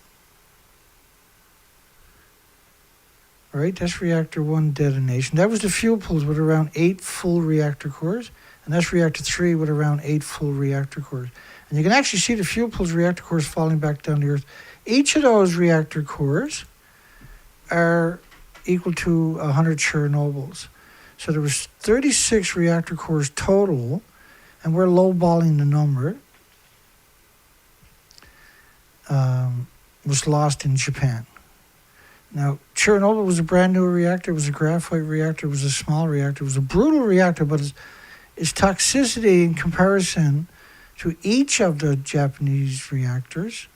right? That's reactor 1 detonation. That was the fuel pools with around 8 full reactor cores, and that's reactor 3 with around 8 full reactor cores. And you can actually see the fuel pools reactor cores falling back down to Earth. Each of those reactor cores are equal to 100 Chernobyls. So there was 36 reactor cores total, and we're lowballing the number. Was lost in Japan. Now, Chernobyl was a brand new reactor. It was a graphite reactor. It was a small reactor. It was a brutal reactor, but its toxicity in comparison to each of the Japanese reactors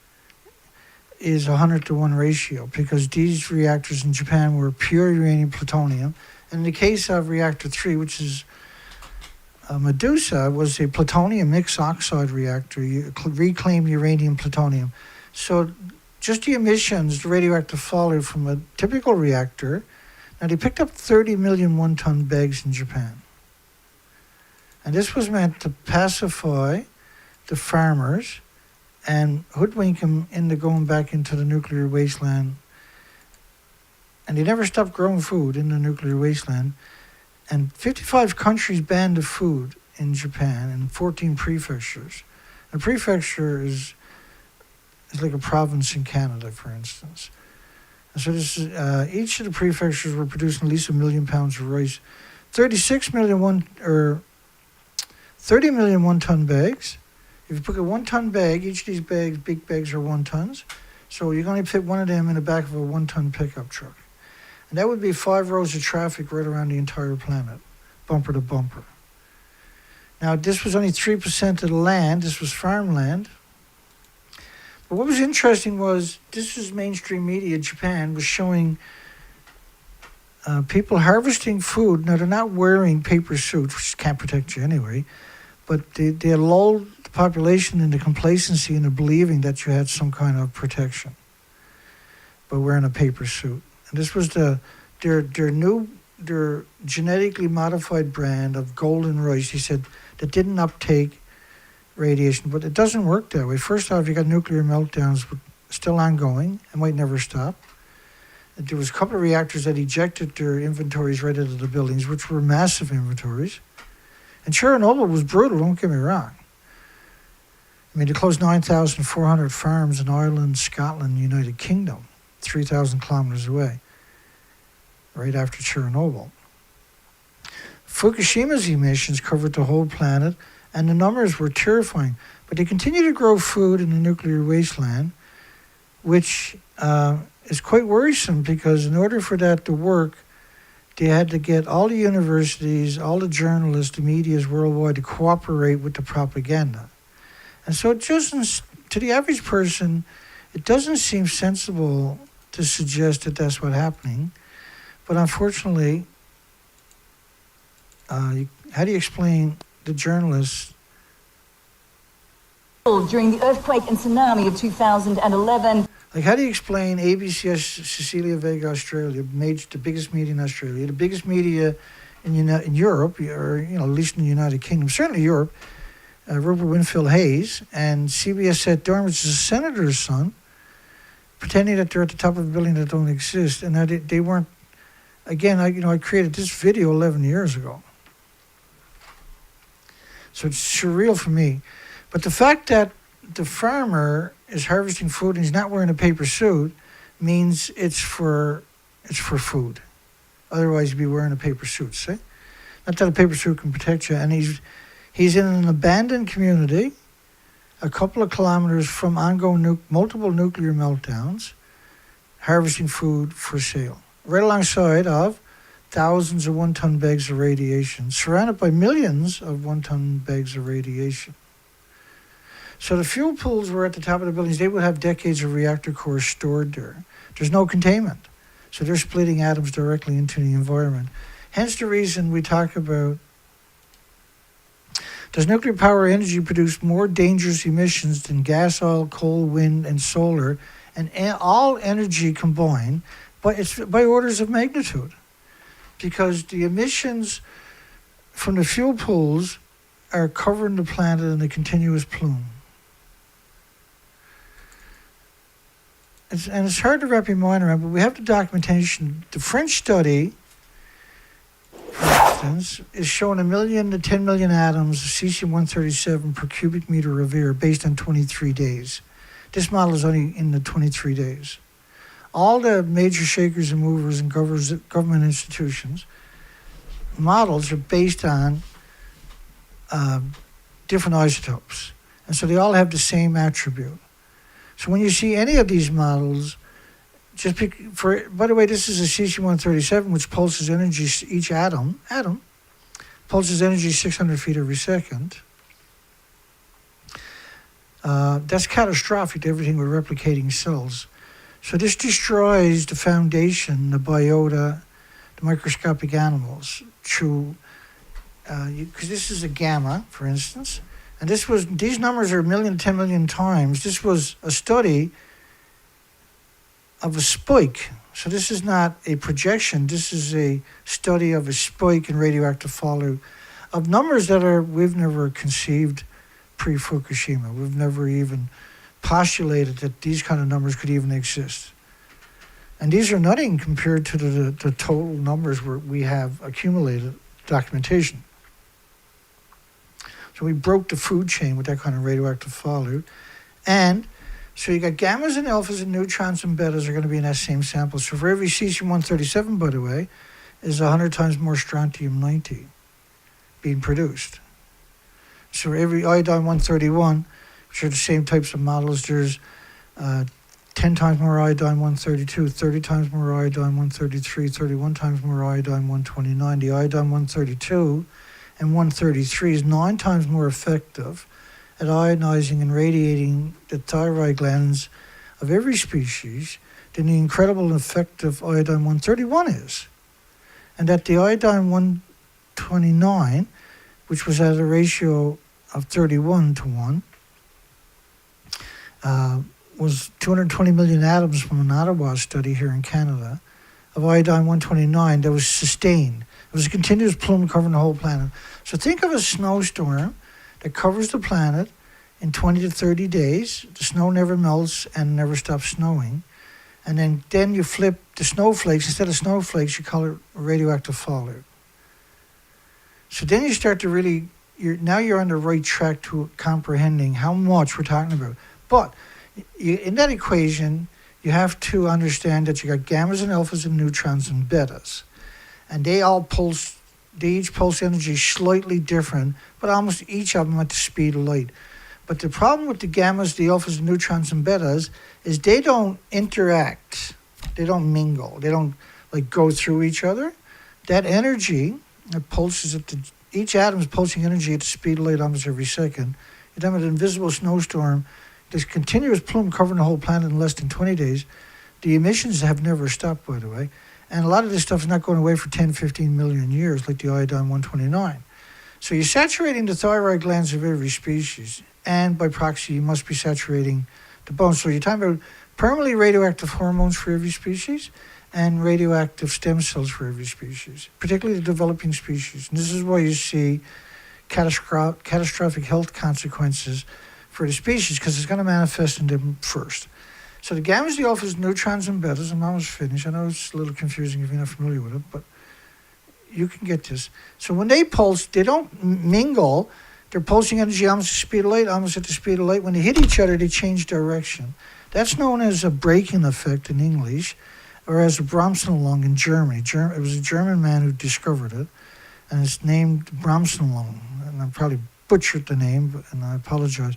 is 100-to-1 ratio, because these reactors in Japan were pure uranium plutonium. And in the case of reactor 3, which is Medusa, was a plutonium mixed oxide reactor, reclaimed uranium plutonium. So just the emissions, the radioactive fallout from a typical reactor, now they picked up 30 million one-ton bags in Japan. And this was meant to pacify the farmers and hoodwink them into going back into the nuclear wasteland. And they never stopped growing food in the nuclear wasteland. And 55 countries banned the food in Japan and 14 prefectures. A prefecture is like a province in Canada, for instance. And so this is, each of the prefectures were producing at least 1 million pounds of rice. 30 million one-ton bags. If you put a 1-ton bag, each of these bags, big bags, are 1 tons. So you can only fit one of them in the back of a 1-ton pickup truck. And that would be 5 rows of traffic right around the entire planet, bumper to bumper. Now, this was only 3% of the land. This was farmland. But what was interesting was, this was mainstream media. Japan was showing people harvesting food. Now, they're not wearing paper suits, which can't protect you anyway, but they lulled the population into complacency into believing that you had some kind of protection by wearing a paper suit. And this was their genetically modified brand of golden rice, he said, that didn't uptake radiation. But it doesn't work that way. First off, you got nuclear meltdowns still ongoing and might never stop. There was a couple of reactors that ejected their inventories right out of the buildings, which were massive inventories. And Chernobyl was brutal, don't get me wrong. I mean, they closed 9,400 farms in Ireland, Scotland, United Kingdom, 3,000 kilometers away, right after Chernobyl. Fukushima's emissions covered the whole planet, and the numbers were terrifying. But they continue to grow food in the nuclear wasteland, which is quite worrisome, because in order for that to work, they had to get all the universities, all the journalists, the medias worldwide to cooperate with the propaganda. And so it doesn't, to the average person, it doesn't seem sensible to suggest that that's what's happening. But unfortunately, how do you explain the journalists? During the earthquake and tsunami of 2011. Like, how do you explain ABC's Cecilia Vega Australia, the biggest media in Australia, the biggest media in Europe, or at least in the United Kingdom, certainly Europe, Rupert Winfield Hayes, and CBS said Durnford, which is a senator's son, pretending that they're at the top of a building that don't exist, and that they weren't. Again, I created this video 11 years ago, so it's surreal for me. But the fact that the farmer is harvesting food and he's not wearing a paper suit means it's for food. Otherwise, you'd be wearing a paper suit, see? Not that a paper suit can protect you. And he's in an abandoned community, a couple of kilometers from ongoing multiple nuclear meltdowns, harvesting food for sale, right alongside of thousands of one-ton bags of radiation, surrounded by millions of one-ton bags of radiation. So the fuel pools were at the top of the buildings. They would have decades of reactor cores stored there. There's no containment. So they're splitting atoms directly into the environment. Hence the reason we talk about, does nuclear power energy produce more dangerous emissions than gas, oil, coal, wind, and solar, and all energy combined? But it's by orders of magnitude. Because the emissions from the fuel pools are covering the planet in a continuous plume. it's hard to wrap your mind around, but we have the documentation. The French study, for instance, is showing 1 million to 10 million atoms of cesium-137 per cubic meter of air based on 23 days. This model is only in the 23 days. All the major shakers and movers and government institutions models are based on different isotopes. And so they all have the same attribute. So when you see any of these models, just pick by the way, this is a cesium-137, which pulses energy, each atom pulses energy 600 feet every second. That's catastrophic to everything with replicating cells. So this destroys the foundation, the biota, the microscopic animals through, because this is a gamma, for instance, and these numbers are 1 million to 10 million times. This was a study of a spike. So this is not a projection. This is a study of a spike in radioactive fallout of numbers that we've never conceived pre-Fukushima. We've never even postulated that these kind of numbers could even exist. And these are nothing compared to the total numbers where we have accumulated documentation. So we broke the food chain with that kind of radioactive fallout. And so you got gammas and alphas and neutrons and betas are going to be in that same sample. So for every cesium-137, by the way, is 100 times more strontium-90 being produced. So every iodine-131, which are the same types of models, there's 10 times more iodine-132, 30 times more iodine-133, 31 times more iodine-129. The iodine-132 and 133 is 9 times more effective at ionizing and radiating the thyroid glands of every species than the incredible and effective iodine-131 is. And that the iodine-129, which was at a ratio of 31 to 1, was 220 million atoms from an Ottawa study here in Canada of iodine-129 that was sustained. It was a continuous plume covering the whole planet. So think of a snowstorm that covers the planet in 20 to 30 days. The snow never melts and never stops snowing. And then you flip the snowflakes. Instead of snowflakes, you call it radioactive fallout. So then you start to really, you're on the right track to comprehending how much we're talking about. But in that equation, you have to understand that you got gammas and alphas and neutrons and betas. And they each pulse energy slightly different, but almost each of them at the speed of light. But the problem with the gammas, the alphas, the neutrons, and betas is they don't interact. They don't mingle. They don't go through each other. That energy that pulses each atom is pulsing energy at the speed of light almost every second. You have an invisible snowstorm, this continuous plume covering the whole planet in less than 20 days. The emissions have never stopped, by the way. And a lot of this stuff is not going away for 10, 15 million years like the iodine-129. So you're saturating the thyroid glands of every species. And by proxy, you must be saturating the bones. So you're talking about permanently radioactive hormones for every species and radioactive stem cells for every species, particularly the developing species. And this is why you see catastrophic health consequences for the species, because it's going to manifest in them first. So the gammas, the alphas, neutrons, and betas, I'm almost finished. I know it's a little confusing if you're not familiar with it, but you can get this. So when they pulse, they don't mingle. They're pulsing energy almost at the speed of light, almost at the speed of light. When they hit each other, they change direction. That's known as a braking effect in English, or as a Bremsstrahlung in Germany. It was a German man who discovered it, and it's named Bremsstrahlung. And I probably butchered the name, and I apologize.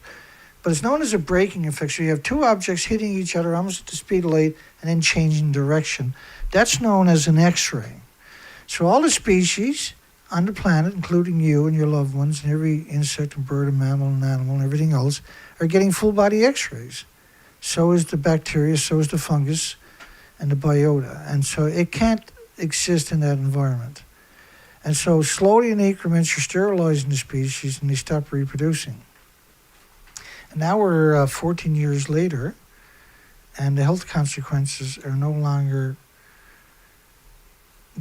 But it's known as a braking effect. So you have two objects hitting each other almost at the speed of light and then changing direction. That's known as an X-ray. So all the species on the planet, including you and your loved ones, and every insect and bird and mammal and animal and everything else, are getting full-body X-rays. So is the bacteria, so is the fungus, and the biota. And so it can't exist in that environment. And so slowly in increments, you're sterilizing the species and they stop reproducing. And now we're 14 years later, and the health consequences are no longer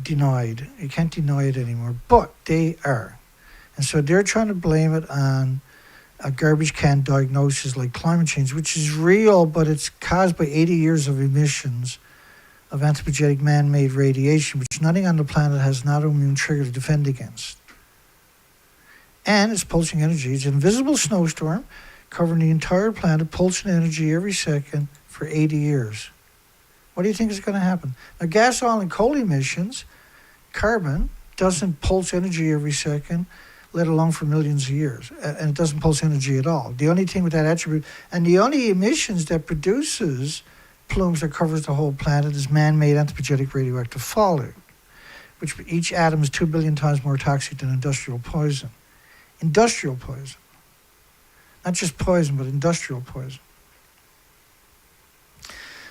denied. You can't deny it anymore, but they are. And so they're trying to blame it on a garbage can diagnosis like climate change, which is real, but it's caused by 80 years of emissions of anthropogenic man-made radiation, which nothing on the planet has an autoimmune trigger to defend against. And it's pulsing energy. It's an invisible snowstorm covering the entire planet, pulsing energy every second for 80 years. What do you think is going to happen? Now, gas, oil, and coal emissions, carbon, doesn't pulse energy every second, let alone for millions of years. And it doesn't pulse energy at all. The only thing with that attribute, and the only emissions that produces plumes that covers the whole planet is man-made anthropogenic radioactive fallout, which each atom is 2 billion times more toxic than industrial poison. Industrial poison. Not just poison, but industrial poison.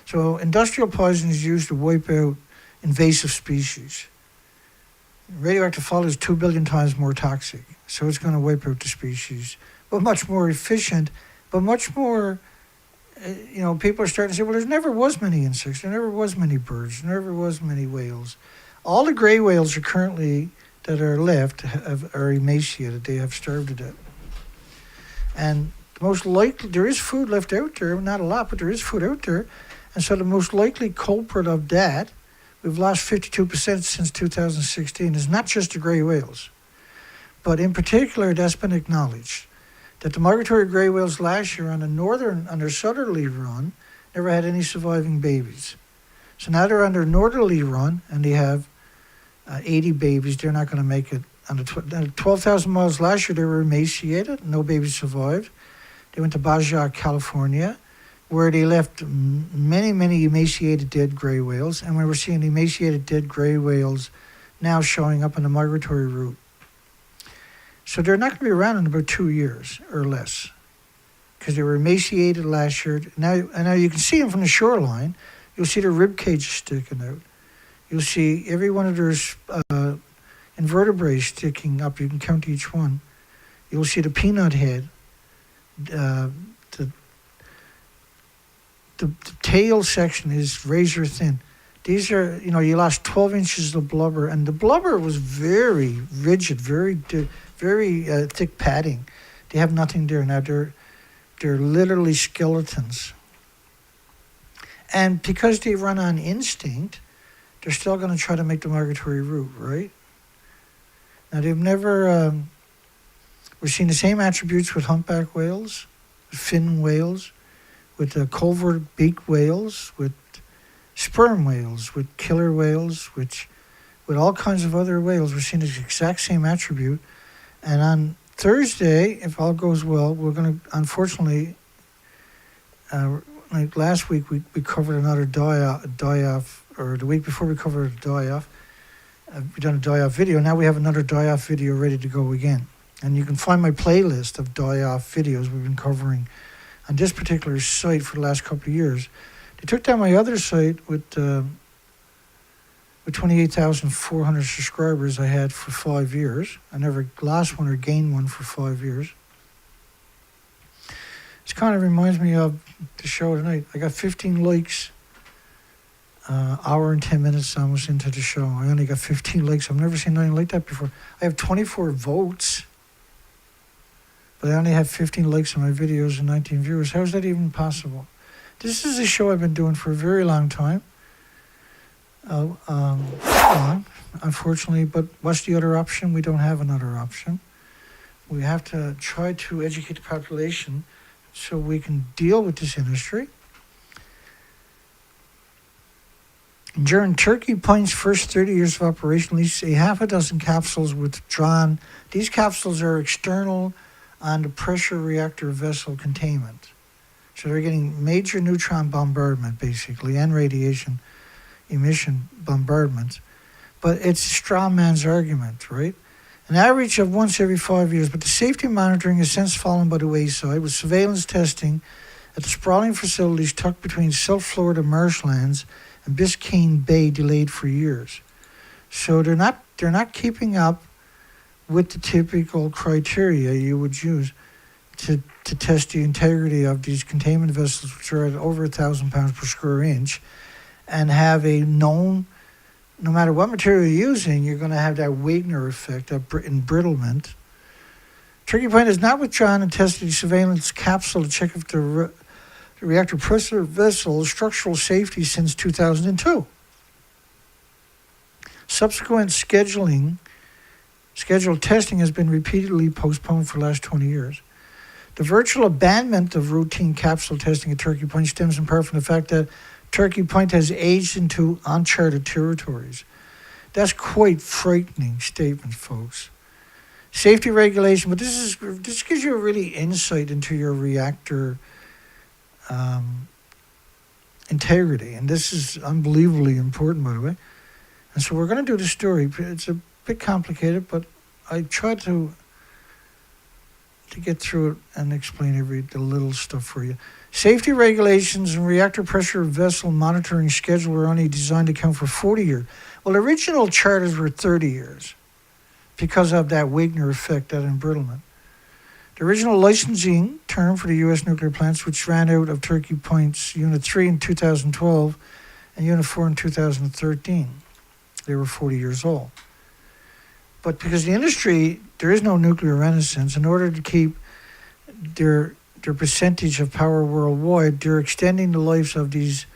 So industrial poison is used to wipe out invasive species. Radioactive fallout is 2 billion times more toxic, so it's going to wipe out the species, but much more efficient, but much more, people are starting to say, well, there never was many insects, there never was many birds, there never was many whales. All the grey whales are currently, that are left, are emaciated, they have starved to death. And most likely, there is food left out there, not a lot, but there is food out there, and so the most likely culprit of that, we've lost 52% since 2016. It's not just the grey whales. But in particular, that's been acknowledged. That the migratory grey whales last year on their southerly run never had any surviving babies. So now they're on their northerly run and they have 80 babies. They're not going to make it. On the 12,000 miles last year, they were emaciated. No babies survived. They went to Baja, California, where they left many, many emaciated dead grey whales, and we're seeing emaciated dead grey whales now showing up on the migratory route. So they're not going to be around in about 2 years or less, because they were emaciated last year. Now you can see them from the shoreline. You'll see their rib cages sticking out. You'll see every one of their invertebrates sticking up. You can count each one. You'll see the peanut head, the tail section is razor thin. These are, you lost 12 inches of blubber, and the blubber was very rigid, very thick padding. They have nothing there now. They're literally skeletons. And because they run on instinct, they're still going to try to make the migratory route, right? Now they've never. We're seeing the same attributes with humpback whales, with fin whales, with culvert beak whales, with sperm whales, with killer whales, with all kinds of other whales. We're seeing the exact same attribute. And on Thursday, if all goes well, we're going to, unfortunately, like last week, we covered another die-off, or the week before we covered a die-off. We've done a die-off video. Now we have another die-off video ready to go again. And you can find my playlist of die-off videos we've been covering on this particular site for the last couple of years. They took down my other site with 28,400 subscribers I had for 5 years. I never lost one or gained one for 5 years. This kind of reminds me of the show tonight. I got 15 likes, hour and 10 minutes almost into the show. I only got 15 likes. I've never seen anything like that before. I have 24 votes, but I only have 15 likes on my videos and 19 viewers. How is that even possible? This is a show I've been doing for a very long time. Unfortunately, but what's the other option? We don't have another option. We have to try to educate the population so we can deal with this industry. During Turkey Point's first 30 years of operation, at least a half a dozen capsules withdrawn. These capsules are external on the pressure reactor vessel containment. So they're getting major neutron bombardment, basically, and radiation emission bombardment. But it's a straw man's argument, right? An average of once every 5 years, but the safety monitoring has since fallen by the wayside, with surveillance testing at the sprawling facilities tucked between South Florida marshlands and Biscayne Bay delayed for years. So they're not keeping up with the typical criteria you would use to test the integrity of these containment vessels, which are at over 1,000 pounds per square inch, and have a known, no matter what material you're using, you're going to have that Wagner effect, that embrittlement, Turkey Point has not withdrawn and tested the surveillance capsule to check if the reactor pressure vessel structural safety since 2002. Subsequent scheduled testing has been repeatedly postponed for the last 20 years. The virtual abandonment of routine capsule testing at Turkey Point stems in part from the fact that Turkey Point has aged into uncharted territories. That's quite frightening statement, folks. Safety regulation, but this gives you a really insight into your reactor integrity, and this is unbelievably important, by the way. And so we're going to do the story. It's a bit complicated, but I tried to get through it and explain the little stuff for you. Safety regulations and reactor pressure vessel monitoring schedule were only designed to count for 40 years. Well, original charters were 30 years because of that Wigner effect, that embrittlement. The original licensing term for the U.S. nuclear plants, which ran out of Turkey Point's Unit 3 in 2012 and Unit 4 in 2013. They were 40 years old. But because the industry, there is no nuclear renaissance, in order to keep their percentage of power worldwide, they're extending the lives of these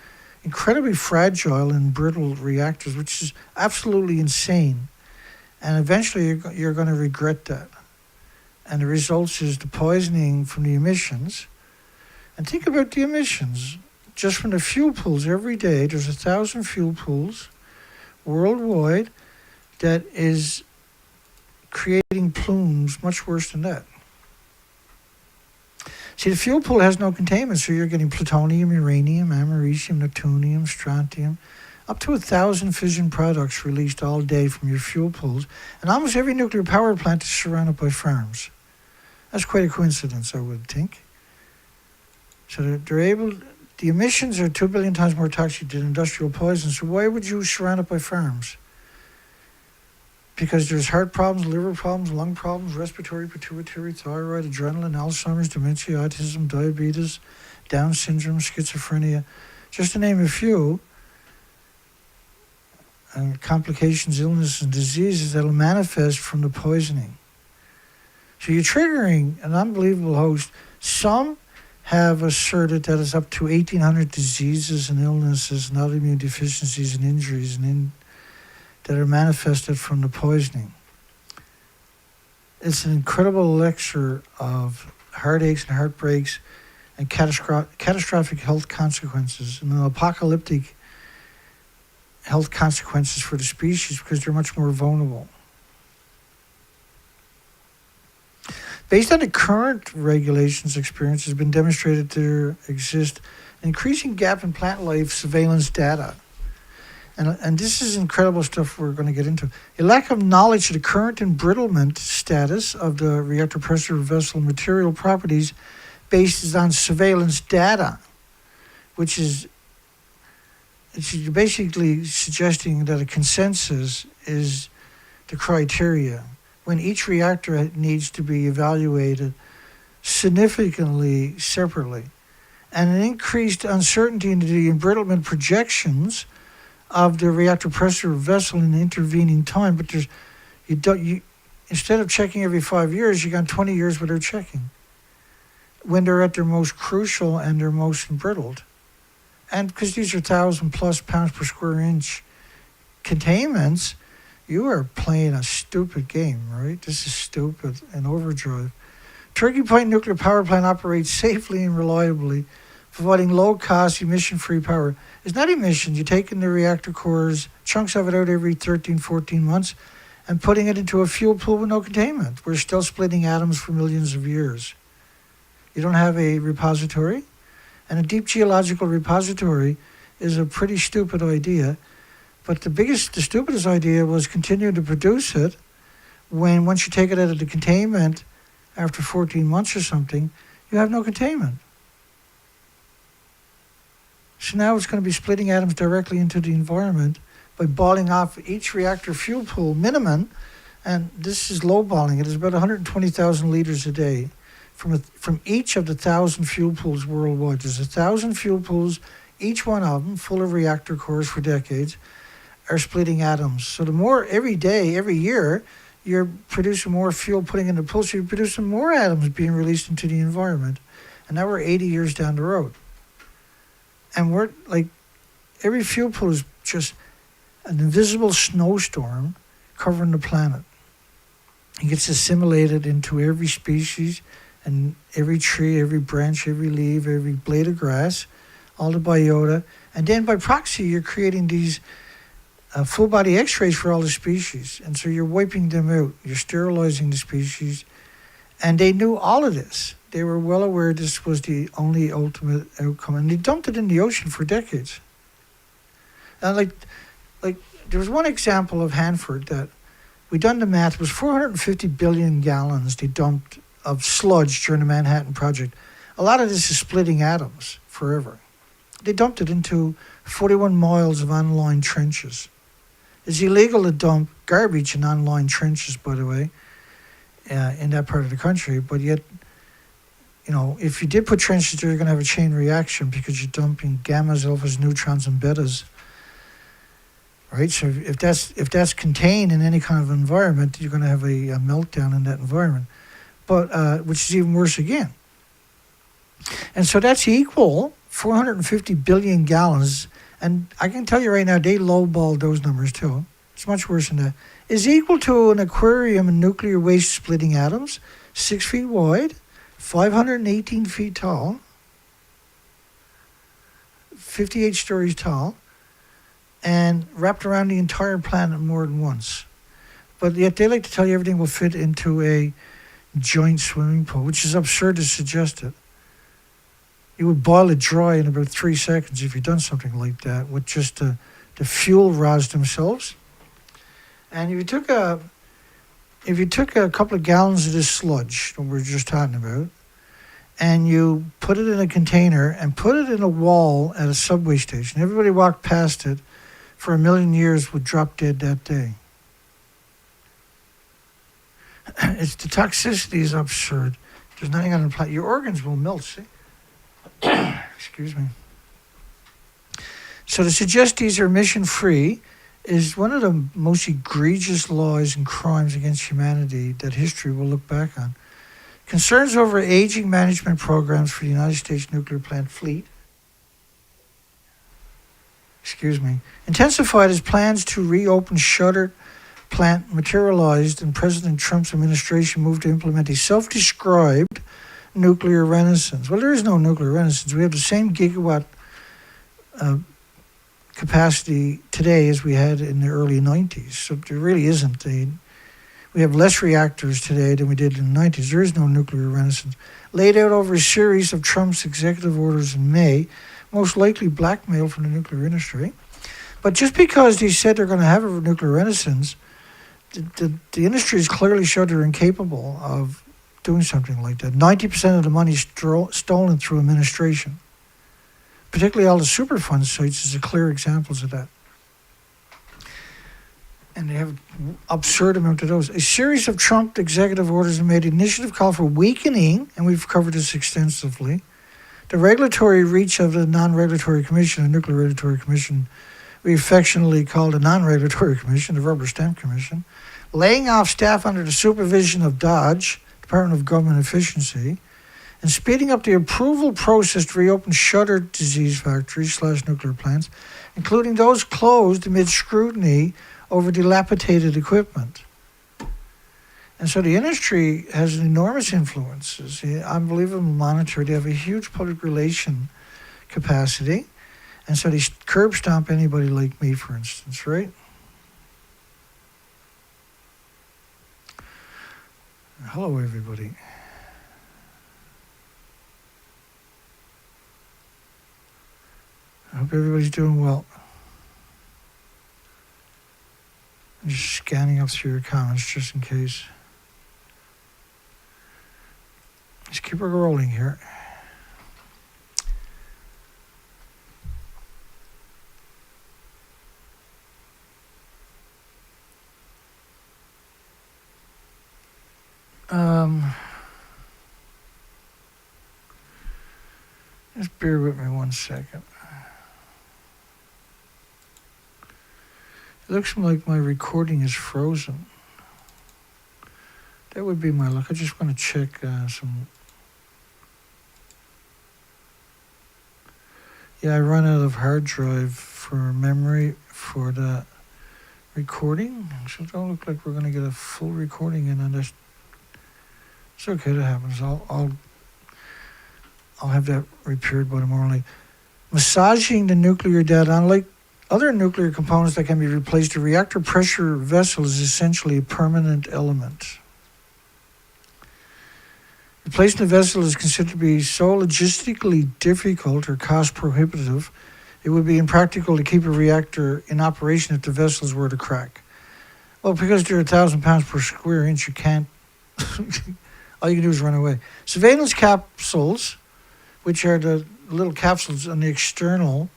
incredibly fragile and brittle reactors, which is absolutely insane. And eventually you're going to regret that. And the results is the poisoning from the emissions. And think about the emissions. Just from the fuel pools every day, there's 1,000 fuel pools worldwide that is creating plumes much worse than that. See, the fuel pool has no containment, so you're getting plutonium, uranium, americium, neptunium, strontium, up to 1,000 fission products released all day from your fuel pools. And almost every nuclear power plant is surrounded by farms. That's quite a coincidence, I would think. So they're able, the emissions are 2 billion times more toxic than industrial poison, so why would you surround it by farms? Because there's heart problems, liver problems, lung problems, respiratory, pituitary, thyroid, adrenaline, Alzheimer's, dementia, autism, diabetes, Down syndrome, schizophrenia, just to name a few, and complications, illnesses, and diseases that will manifest from the poisoning. So you're triggering an unbelievable host. Some have asserted that it's up to 1,800 diseases and illnesses and autoimmune deficiencies and injuries that are manifested from the poisoning. It's an incredible elixir of heartaches and heartbreaks and catastrophic health consequences and apocalyptic health consequences for the species because they're much more vulnerable. Based on the current regulations, experience has been demonstrated there exists an increasing gap in plant life surveillance data. And this is incredible stuff we're going to get into. A lack of knowledge of the current embrittlement status of the reactor pressure vessel material properties based on surveillance data, which is it's basically suggesting that a consensus is the criteria when each reactor needs to be evaluated significantly separately. And an increased uncertainty into the embrittlement projections of the reactor pressure vessel in the intervening time, but instead of checking every 5 years, you got 20 years where they're checking when they're at their most crucial and their most embrittled. And because these are 1,000+ pounds per square inch containments, you are playing a stupid game, right? This is stupid and overdrive. Turkey Point Nuclear Power Plant operates safely and reliably, providing low-cost, emission-free power. It's not emissions. You're taking the reactor cores, chunks of it out every 13, 14 months, and putting it into a fuel pool with no containment. We're still splitting atoms for millions of years. You don't have a repository, and a deep geological repository is a pretty stupid idea. But the stupidest idea was continue to produce it when once you take it out of the containment after 14 months or something, you have no containment. So now it's going to be splitting atoms directly into the environment by balling off each reactor fuel pool minimum, and this is lowballing it. It's about 120,000 liters a day from each of the 1,000 fuel pools worldwide. There's 1,000 fuel pools, each one of them full of reactor cores for decades, are splitting atoms. So the more every day, every year, you're producing more fuel putting in the pulse, you're producing more atoms being released into the environment. And now we're 80 years down the road. And we're like, every fuel pool is just an invisible snowstorm covering the planet. It gets assimilated into every species and every tree, every branch, every leaf, every blade of grass, all the biota. And then by proxy, you're creating these full body x-rays for all the species. And so you're wiping them out. You're sterilizing the species. And they knew all of this. They were well aware this was the only ultimate outcome. And they dumped it in the ocean for decades. And like there was one example of Hanford that we done the math. It was 450 billion gallons they dumped of sludge during the Manhattan Project. A lot of this is splitting atoms forever. They dumped it into 41 miles of unlined trenches. It's illegal to dump garbage in unlined trenches, by the way, in that part of the country. But yet, you know, if you did put trenches there, you're going to have a chain reaction because you're dumping gammas, alphas, neutrons, and betas. Right? So if that's contained in any kind of environment, you're going to have a meltdown in that environment. But which is even worse again. And so that's equal 450 billion gallons. And I can tell you right now, they lowballed those numbers too. It's much worse than that. Is equal to an aquarium of nuclear waste splitting atoms, 6 feet wide, 518 feet tall, 58 stories tall, and wrapped around the entire planet more than once. But yet they like to tell you everything will fit into a joint swimming pool, which is absurd to suggest it. You would boil it dry in about 3 seconds if you'd done something like that with just the fuel rods themselves. And if you took a couple of gallons of this sludge that we were just talking about, and you put it in a container and put it in a wall at a subway station, everybody walked past it for 1,000,000 years would drop dead that day. It's the toxicity is absurd. There's nothing on the planet. Your organs will melt, see? Excuse me. So to suggest these are emission-free is one of the most egregious laws and crimes against humanity that history will look back on. Concerns over aging management programs for the United States nuclear plant fleet, intensified as plans to reopen shuttered plant materialized, and President Trump's administration moved to implement a self-described nuclear renaissance. Well, there is no nuclear renaissance. We have the same gigawatt capacity today as we had in the early 90s. So there really isn't we have less reactors today than we did in the 90s. There is no nuclear renaissance. Laid out over a series of Trump's executive orders in May, most likely blackmail from the nuclear industry. But just because they said they're going to have a nuclear renaissance, the industry has clearly showed they're incapable of doing something like that. 90% of the money is stolen through administration. Particularly all the Superfund sites is a clear examples of that. And they have an absurd amount of those. A series of Trump executive orders have made initiative call for weakening, and we've covered this extensively, the regulatory reach of the non-regulatory commission, the Nuclear Regulatory Commission, we affectionately call the non-regulatory commission, the Rubber Stamp Commission, laying off staff under the supervision of DOGE, Department of Government Efficiency, and speeding up the approval process to reopen shuttered disease factories / nuclear plants, including those closed amid scrutiny over dilapidated equipment. And so the industry has enormous influences, unbelievable monitor. They have a huge public relation capacity. And so they curb stomp anybody like me, for instance, right? Hello, everybody. I hope everybody's doing well. I'm just scanning up through your comments just in case. Let's keep it rolling here. Just bear with me 1 second. It looks like my recording is frozen. That would be my luck. I just want to check some. Yeah, I run out of hard drive for memory for the recording, so it don't look like we're going to get a full recording in on this. It's okay, that happens. I'll have that repaired by tomorrow night. Massaging the nuclear data, unlike other nuclear components that can be replaced, a reactor pressure vessel is essentially a permanent element. Replacing the vessel is considered to be so logistically difficult or cost prohibitive, it would be impractical to keep a reactor in operation if the vessels were to crack. Well, because they're 1,000 pounds per square inch, you can't. All you can do is run away. Surveillance capsules, which are the little capsules on the external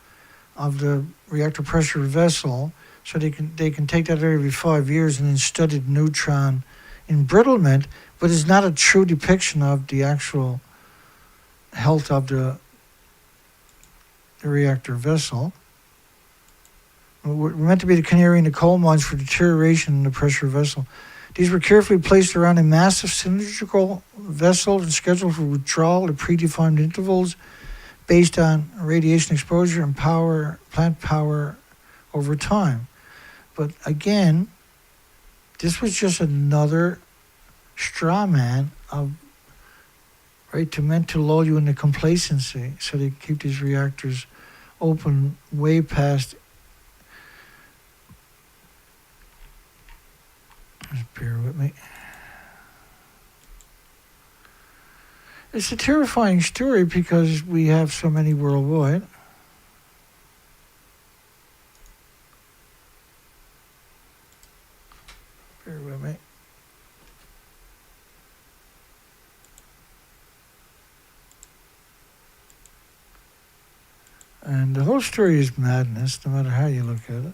of the reactor pressure vessel, so they can take that every 5 years and then study the neutron embrittlement, but it's not a true depiction of the actual health of the reactor vessel. We're meant to be the canary in the coal mines for deterioration in the pressure vessel. These were carefully placed around a massive cylindrical vessel and scheduled for withdrawal at predefined intervals based on radiation exposure and plant power over time. But again, this was just another straw man of meant to lull you into complacency, so they keep these reactors open way past. Just bear with me. It's a terrifying story because we have so many worldwide. Bear with me. And the whole story is madness, no matter how you look at it.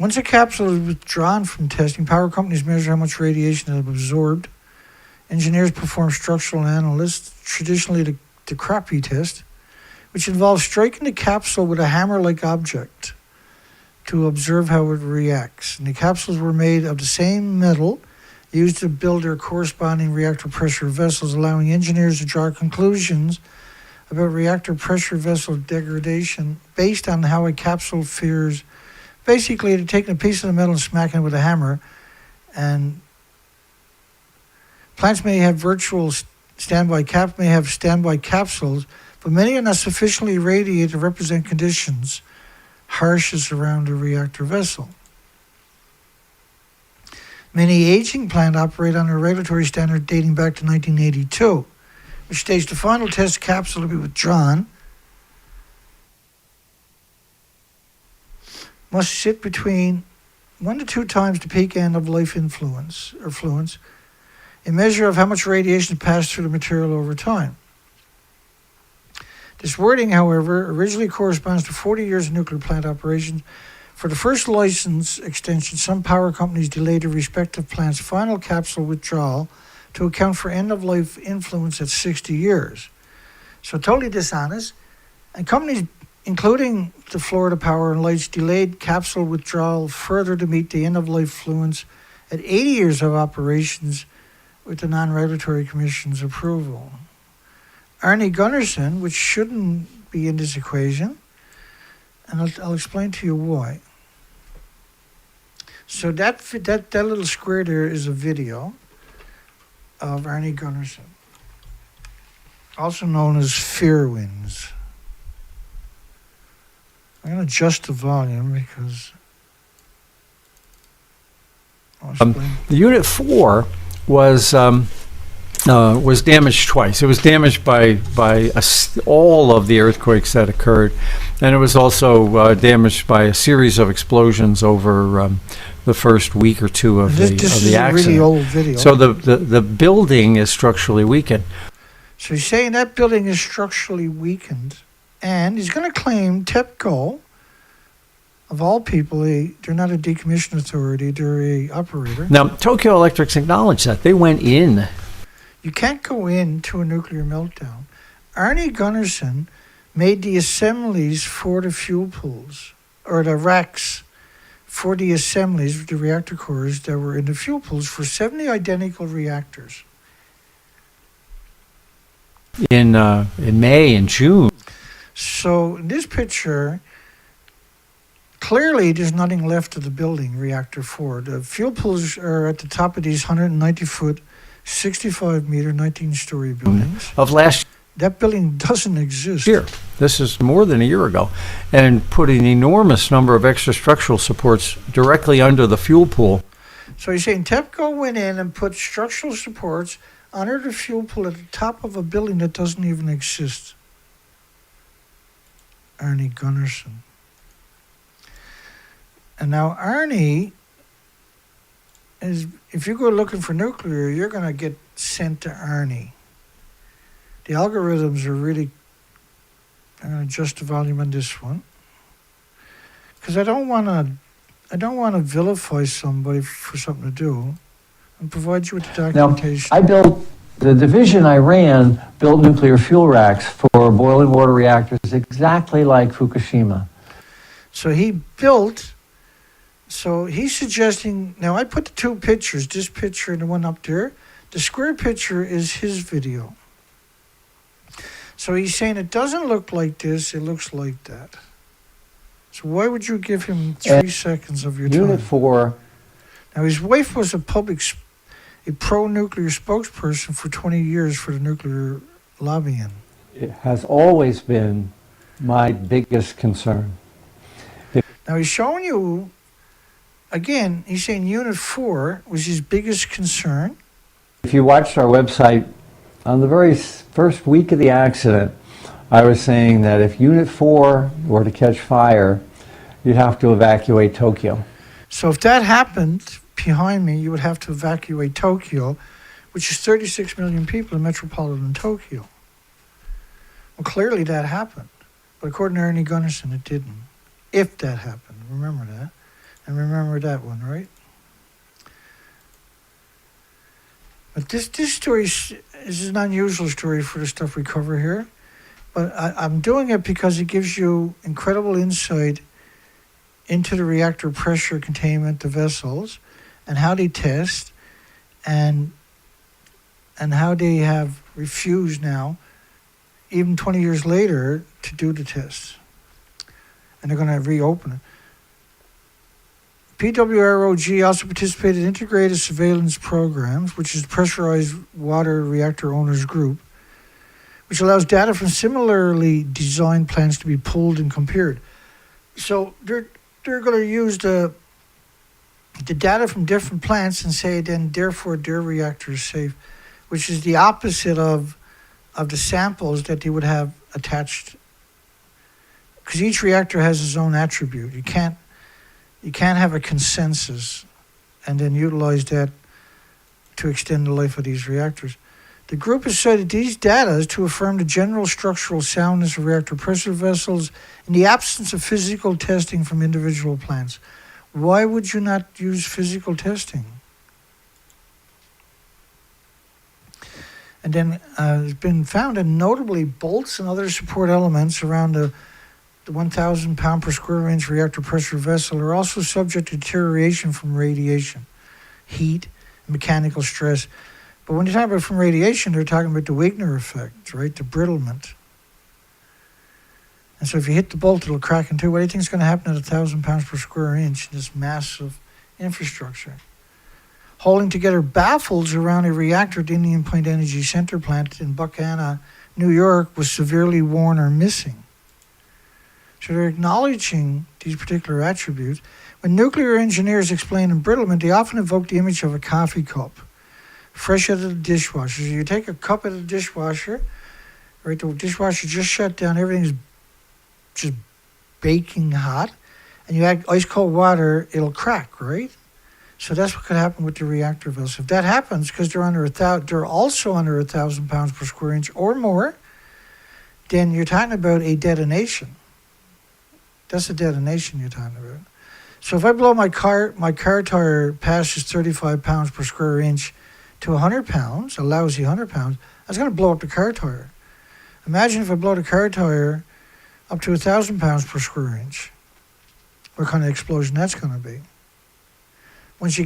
Once a capsule is withdrawn from testing, power companies measure how much radiation it has absorbed. Engineers perform structural analysis, traditionally the crappie test, which involves striking the capsule with a hammer-like object to observe how it reacts. And the capsules were made of the same metal used to build their corresponding reactor pressure vessels, allowing engineers to draw conclusions about reactor pressure vessel degradation based on how a capsule fares. Basically, they're taking a piece of the metal and smacking it with a hammer, and plants may have standby capsules, but many are not sufficiently irradiated to represent conditions harsh as around a reactor vessel. Many aging plants operate under a regulatory standard dating back to 1982, which states the final test capsule to be withdrawn must sit between 1 to 2 times the peak end of life influence, a measure of how much radiation passed through the material over time. This wording, however, originally corresponds to 40 years of nuclear plant operations. For the first license extension, some power companies delayed their respective plant's final capsule withdrawal to account for end-of-life influence at 60 years. So totally dishonest. And companies, including the Florida Power and Lights, delayed capsule withdrawal further to meet the end-of-life influence at 80 years of operations with the Non-Regulatory Commission's approval. Arne Gunnarsson, which shouldn't be in this equation, and I'll explain to you why. So that little square there is a video of Arne Gunnarsson, also known as Fairwinds. I'm going to adjust the volume because the Unit 4 was damaged twice. It was damaged by all of the earthquakes that occurred, and it was also damaged by a series of explosions over the first week or two of the accident. This is a really old video. So the building is structurally weakened. So he's saying that building is structurally weakened, and he's going to claim TEPCO, of all people, they're not a decommission authority, they're a operator. Now, Tokyo Electric's acknowledged that. They went in. You can't go into a nuclear meltdown. Arne Gunnarsson made the assemblies for the fuel pools, or the racks for the assemblies, the reactor cores that were in the fuel pools for 70 identical reactors. In May and June. So in this picture, clearly there's nothing left of the building, reactor 4. The fuel pools are at the top of these 190-foot, 65-meter, 19-story buildings. Of last That building doesn't exist. year. This is more than a year ago. And put an enormous number of extra structural supports directly under the fuel pool. So you're saying TEPCO went in and put structural supports under the fuel pool at the top of a building that doesn't even exist. Arnie Gunnarsson. And now Arnie is, if you go looking for nuclear, you're going to get sent to Arnie. The algorithms are really, I'm going to adjust the volume on this one. Because I don't want to vilify somebody for something to do and provide you with the documentation. The division I ran built nuclear fuel racks for boiling water reactors exactly like Fukushima. So he's suggesting, now I put the two pictures, this picture and the one up there. The square picture is his video. So he's saying it doesn't look like this, it looks like that. So why would you give him 3 seconds of your time? Unit 4. Now his wife was a pro-nuclear spokesperson for 20 years for the nuclear lobbying. It has always been my biggest concern. Now he's showing you, again, he's saying Unit 4 was his biggest concern. If you watched our website, on the very first week of the accident, I was saying that if Unit 4 were to catch fire, you'd have to evacuate Tokyo. So if that happened behind me, you would have to evacuate Tokyo, which is 36 million people in metropolitan Tokyo. Well, clearly that happened. But according to Arnie Gunnarsson, it didn't. If that happened. Remember that. And remember that one, right? But this story is an unusual story for the stuff we cover here. But I'm doing it because it gives you incredible insight into the reactor pressure containment, the vessels, and how they test, and how they have refused now, even 20 years later, to do the tests. And they're going to reopen it. PWROG also participated in integrated surveillance programs, which is the Pressurized Water Reactor Owners Group, which allows data from similarly designed plants to be pulled and compared. So they're going to use the data from different plants and say then therefore their reactor is safe, which is the opposite of the samples that they would have attached. Because each reactor has its own attribute. You can't have a consensus and then utilize that to extend the life of these reactors. The group has cited these data to affirm the general structural soundness of reactor pressure vessels in the absence of physical testing from individual plants. Why would you not use physical testing? And then it's been found that notably bolts and other support elements around the 1,000 pound per square inch reactor pressure vessel are also subject to deterioration from radiation, heat, and mechanical stress. But when you talk about from radiation, they're talking about the Wigner effect, right? The brittlement. And so if you hit the bolt, it'll crack in two. What do you think is going to happen at 1,000 pounds per square inch in this massive infrastructure? Holding together baffles around a reactor at the Indian Point Energy Center plant in Buchanan, New York, was severely worn or missing. So they're acknowledging these particular attributes. When nuclear engineers explain embrittlement, they often evoke the image of a coffee cup, fresh out of the dishwasher. So you take a cup out of the dishwasher, right? The dishwasher just shut down, everything's just baking hot, and you add ice cold water, it'll crack, right? So that's what could happen with the reactor vessels. If that happens, because they're also under 1,000 pounds per square inch or more, then you're talking about a detonation. That's a detonation you're talking about. So if I blow my car tire passes 35 pounds per square inch to 100 pounds, a lousy 100 pounds, that's going to blow up the car tire. Imagine if I blow the car tire up to 1,000 pounds per square inch. What kind of explosion that's going to be? Once you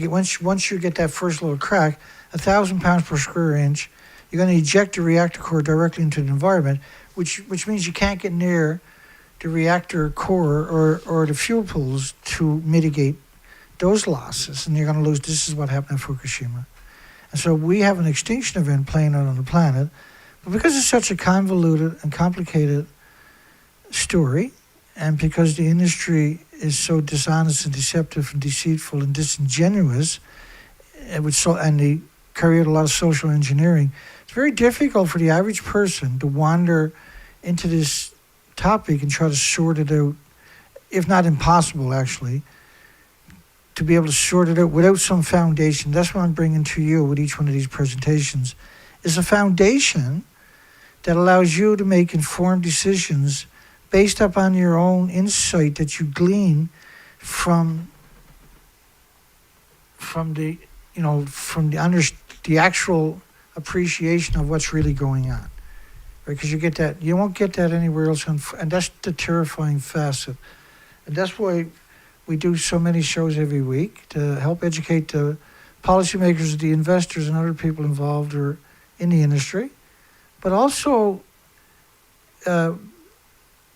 get that first little crack, 1,000 pounds per square inch, you're going to eject the reactor core directly into the environment, which means you can't get near the reactor core or the fuel pools to mitigate those losses, and you're going to lose. This is what happened in Fukushima. And so we have an extinction event playing out on the planet, but because it's such a convoluted and complicated story, and because the industry is so dishonest and deceptive and deceitful and disingenuous, and they carry out a lot of social engineering, it's very difficult for the average person to wander into this topic and try to sort it out, if not impossible, actually, to be able to sort it out without some foundation. That's what I'm bringing to you with each one of these presentations, is a foundation that allows you to make informed decisions based upon your own insight that you glean from the actual appreciation of what's really going on, right? Because you won't get that anywhere else, and that's the terrifying facet, and that's why we do so many shows every week to help educate the policymakers, the investors, and other people involved or in the industry, but also.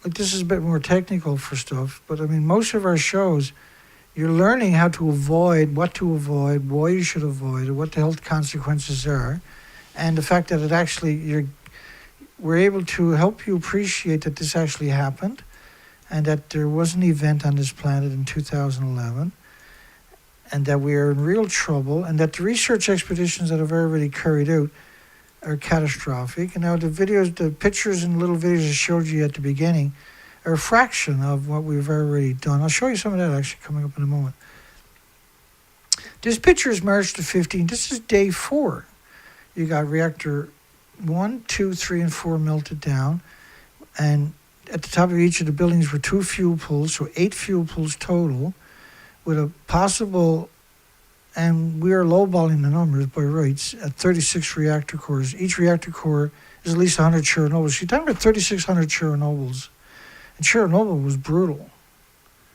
This is a bit more technical for stuff, but I mean, most of our shows, you're learning how to avoid, what to avoid, why you should avoid, or what the health consequences are, and the fact that we're able to help you appreciate that this actually happened, and that there was an event on this planet in 2011, and that we are in real trouble, and that the research expeditions that have already carried out are catastrophic. And now the pictures and little videos I showed you at the beginning are a fraction of what we've already done. I'll show you some of that actually coming up in a moment. This picture is March the 15th. This is day 4. You got reactor 1, 2, 3, and 4 melted down. And at the top of each of the buildings were 2 fuel pools, so 8 fuel pools total, with a possible, and we are lowballing the numbers by rights, at 36 reactor cores. Each reactor core is at least 100 Chernobyls. You're talking about 3,600 Chernobyls. And Chernobyl was brutal.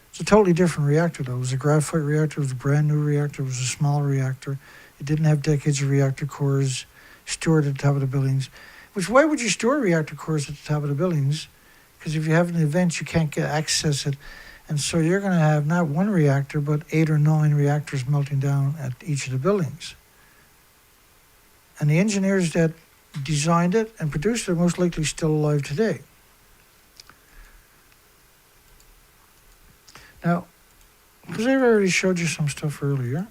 It's a totally different reactor, though. It was a graphite reactor. It was a brand new reactor. It was a small reactor. It didn't have decades of reactor cores stored at the top of the buildings. Why would you store reactor cores at the top of the buildings? Because if you have an event, you can't access it. And so you're going to have not one reactor, but 8 or 9 reactors melting down at each of the buildings. And the engineers that designed it and produced it are most likely still alive today. Now, because I've already showed you some stuff earlier,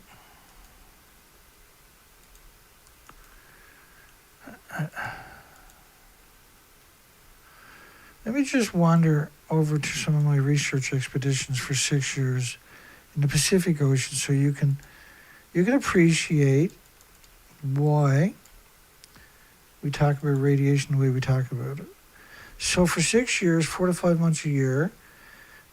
let me just wander over to some of my research expeditions for 6 years in the Pacific Ocean, so you can appreciate why we talk about radiation the way we talk about it. So for 6 years, 4 to 5 months a year,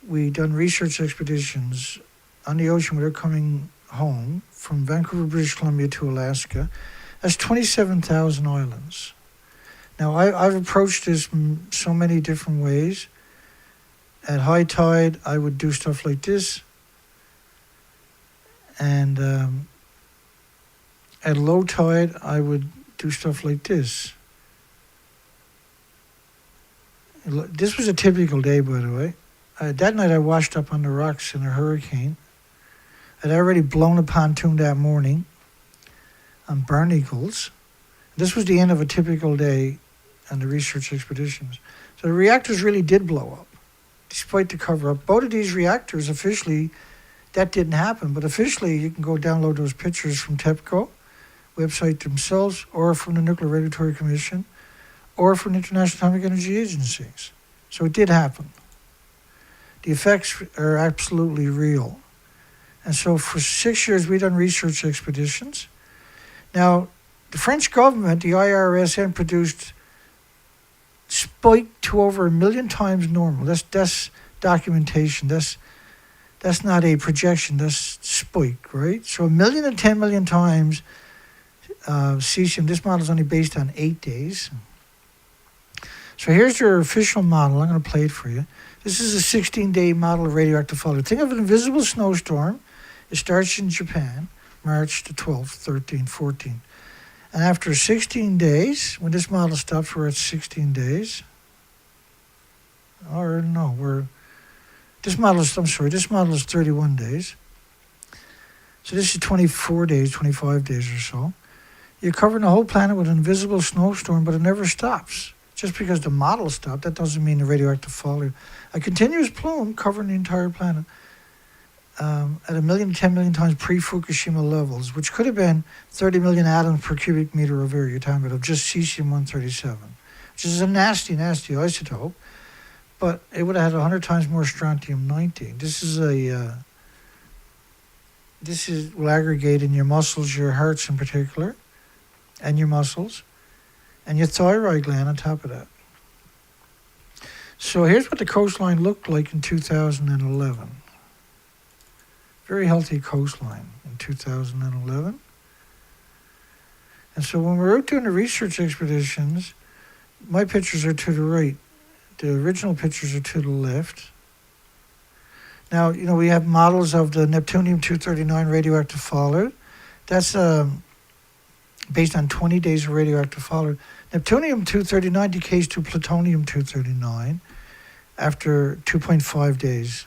we done research expeditions on the ocean without coming home, from Vancouver, British Columbia to Alaska. That's 27,000 islands. Now, I've approached this in so many different ways. At high tide, I would do stuff like this. And at low tide, I would do stuff like this. This was a typical day, by the way. That night, I washed up on the rocks in a hurricane. I'd already blown a pontoon that morning on barnacles. This was the end of a typical day on the research expeditions. So the reactors really did blow up, despite the cover-up. Both of these reactors, officially, that didn't happen. But officially, you can go download those pictures from TEPCO website themselves, or from the Nuclear Regulatory Commission, or from the International Atomic Energy Agencies. So it did happen. The effects are absolutely real. And so for 6 years, we've done research expeditions. Now, the French government, the IRSN, produced spiked to over 1 million times normal. That's documentation. That's not a projection. That's spike, right? So 1 million and 10 million times cesium. This model is only based on 8 days. So here's their official model. I'm going to play it for you. This is a 16-day model of radioactive fallout. Think of an invisible snowstorm. It starts in Japan, March the 12th, 13, 14. And after 16 days, when this model stops, we're at 16 days. Or no, this model is 31 days. So this is 24 days, 25 days or so. You're covering the whole planet with an invisible snowstorm, but it never stops. Just because the model stopped, that doesn't mean the radioactive fallout. A continuous plume covering the entire planet at 1 million, 10 million times pre-Fukushima levels, which could have been 30 million atoms per cubic meter of air, you're talking about, of just cesium-137, which is a nasty, nasty isotope, but it would have had 100 times more strontium-90. This will aggregate in your muscles, your hearts in particular, and your muscles, and your thyroid gland on top of that. So here's what the coastline looked like in 2011. Very healthy coastline in 2011. And so when we're out doing the research expeditions, my pictures are to the right. The original pictures are to the left. Now, we have models of the Neptunium-239 radioactive fallout. That's based on 20 days of radioactive fallout. Neptunium-239 decays to plutonium-239 after 2.5 days.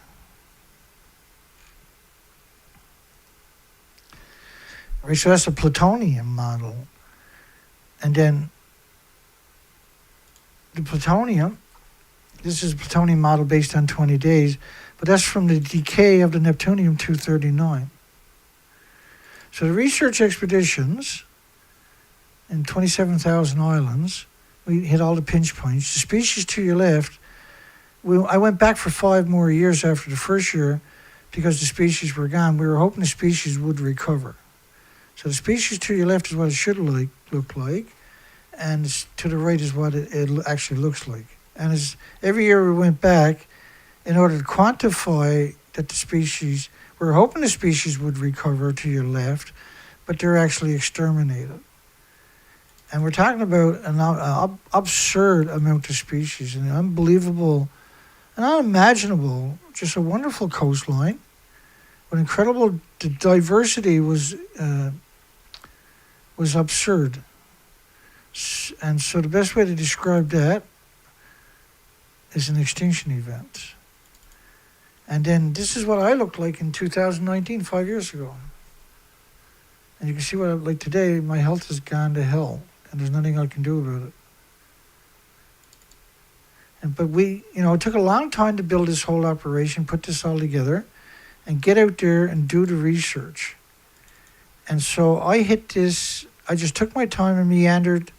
Right, so that's a plutonium model. And then the plutonium, this is a plutonium model based on 20 days, but that's from the decay of the Neptunium-239. So the research expeditions in 27,000 islands, we hit all the pinch points. The species to your left, I went back for 5 more years after the first year because the species were gone. We were hoping the species would recover. So the species to your left is what it should look like, and to the right is what it actually looks like. And as every year we went back, in order to quantify that the species, we were hoping the species would recover to your left, but they're actually exterminated. And we're talking about an absurd amount of species, an unbelievable, an unimaginable, just a wonderful coastline. But incredible, the diversity was absurd. And so the best way to describe that is an extinction event. And then this is what I looked like in 2019, 5 years ago. And you can see what I look like today. My health has gone to hell, and there's nothing I can do about it. But it took a long time to build this whole operation, put this all together, and get out there and do the research. And so I just took my time and meandered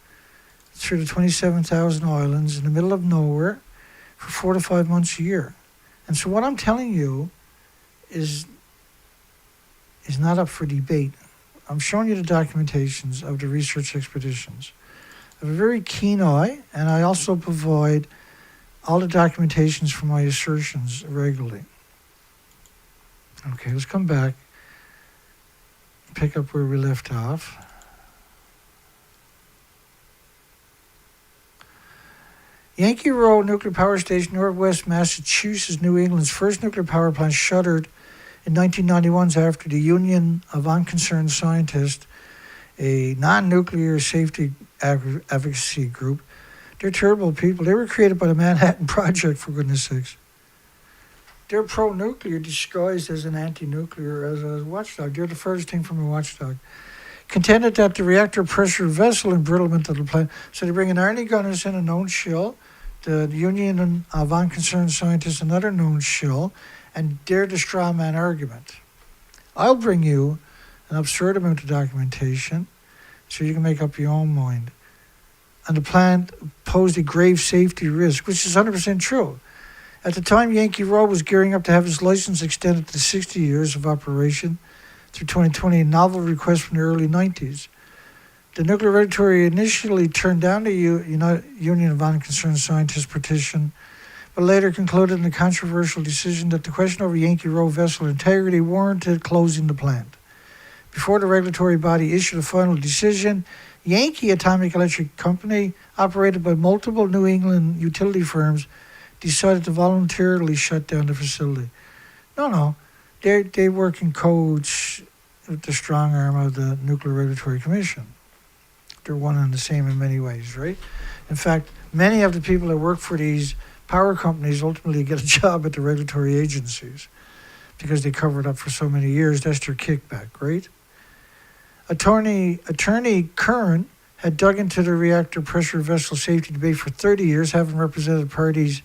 through the 27,000 islands in the middle of nowhere for 4 to 5 months a year. And so what I'm telling you is not up for debate. I'm showing you the documentations of the research expeditions. I have a very keen eye, and I also provide all the documentations for my assertions regularly. Okay, let's come back, pick up where we left off. Yankee Road Nuclear Power Station, Northwest Massachusetts, New England's first nuclear power plant shuttered in 1991 after the Union of Unconcerned Scientists, a non-nuclear safety advocacy group. They're terrible people. They were created by the Manhattan Project, for goodness sakes. They're pro-nuclear disguised as an anti-nuclear, as a watchdog. They're the furthest thing from a watchdog. Contended that the reactor pressure vessel embrittlement of the plant. So they bring in Arnie Gunnarsson, a known shill, the Union of Unconcerned Scientists, another known shill, and dare the straw man argument. I'll bring you an absurd amount of documentation so you can make up your own mind. And the plant posed a grave safety risk, which is 100% true. At the time, Yankee Road was gearing up to have his license extended to 60 years of operation through 2020, a novel request from the early 90s. The Nuclear Regulatory initially turned down the Union of Unconcerned Scientists petition, but later concluded in a controversial decision that the question over Yankee Road vessel integrity warranted closing the plant. Before the regulatory body issued a final decision, Yankee Atomic Electric Company, operated by multiple New England utility firms, decided to voluntarily shut down the facility. No, they work in codes with the strong arm of the Nuclear Regulatory Commission. They're one and the same in many ways, right? In fact, many of the people that work for these power companies ultimately get a job at the regulatory agencies because they covered up for so many years. That's their kickback, right? Attorney Curran had dug into the reactor pressure vessel safety debate for 30 years, having represented parties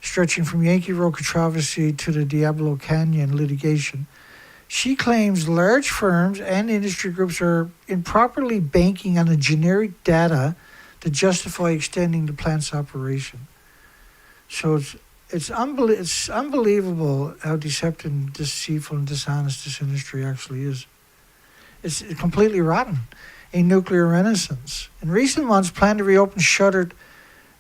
stretching from Yankee Road controversy to the Diablo Canyon litigation. She claims large firms and industry groups are improperly banking on the generic data to justify extending the plant's operation. So it's unbelievable how deceptive, deceitful, and dishonest this industry actually is. It's completely rotten. A nuclear renaissance. In recent months, plan to reopen shuttered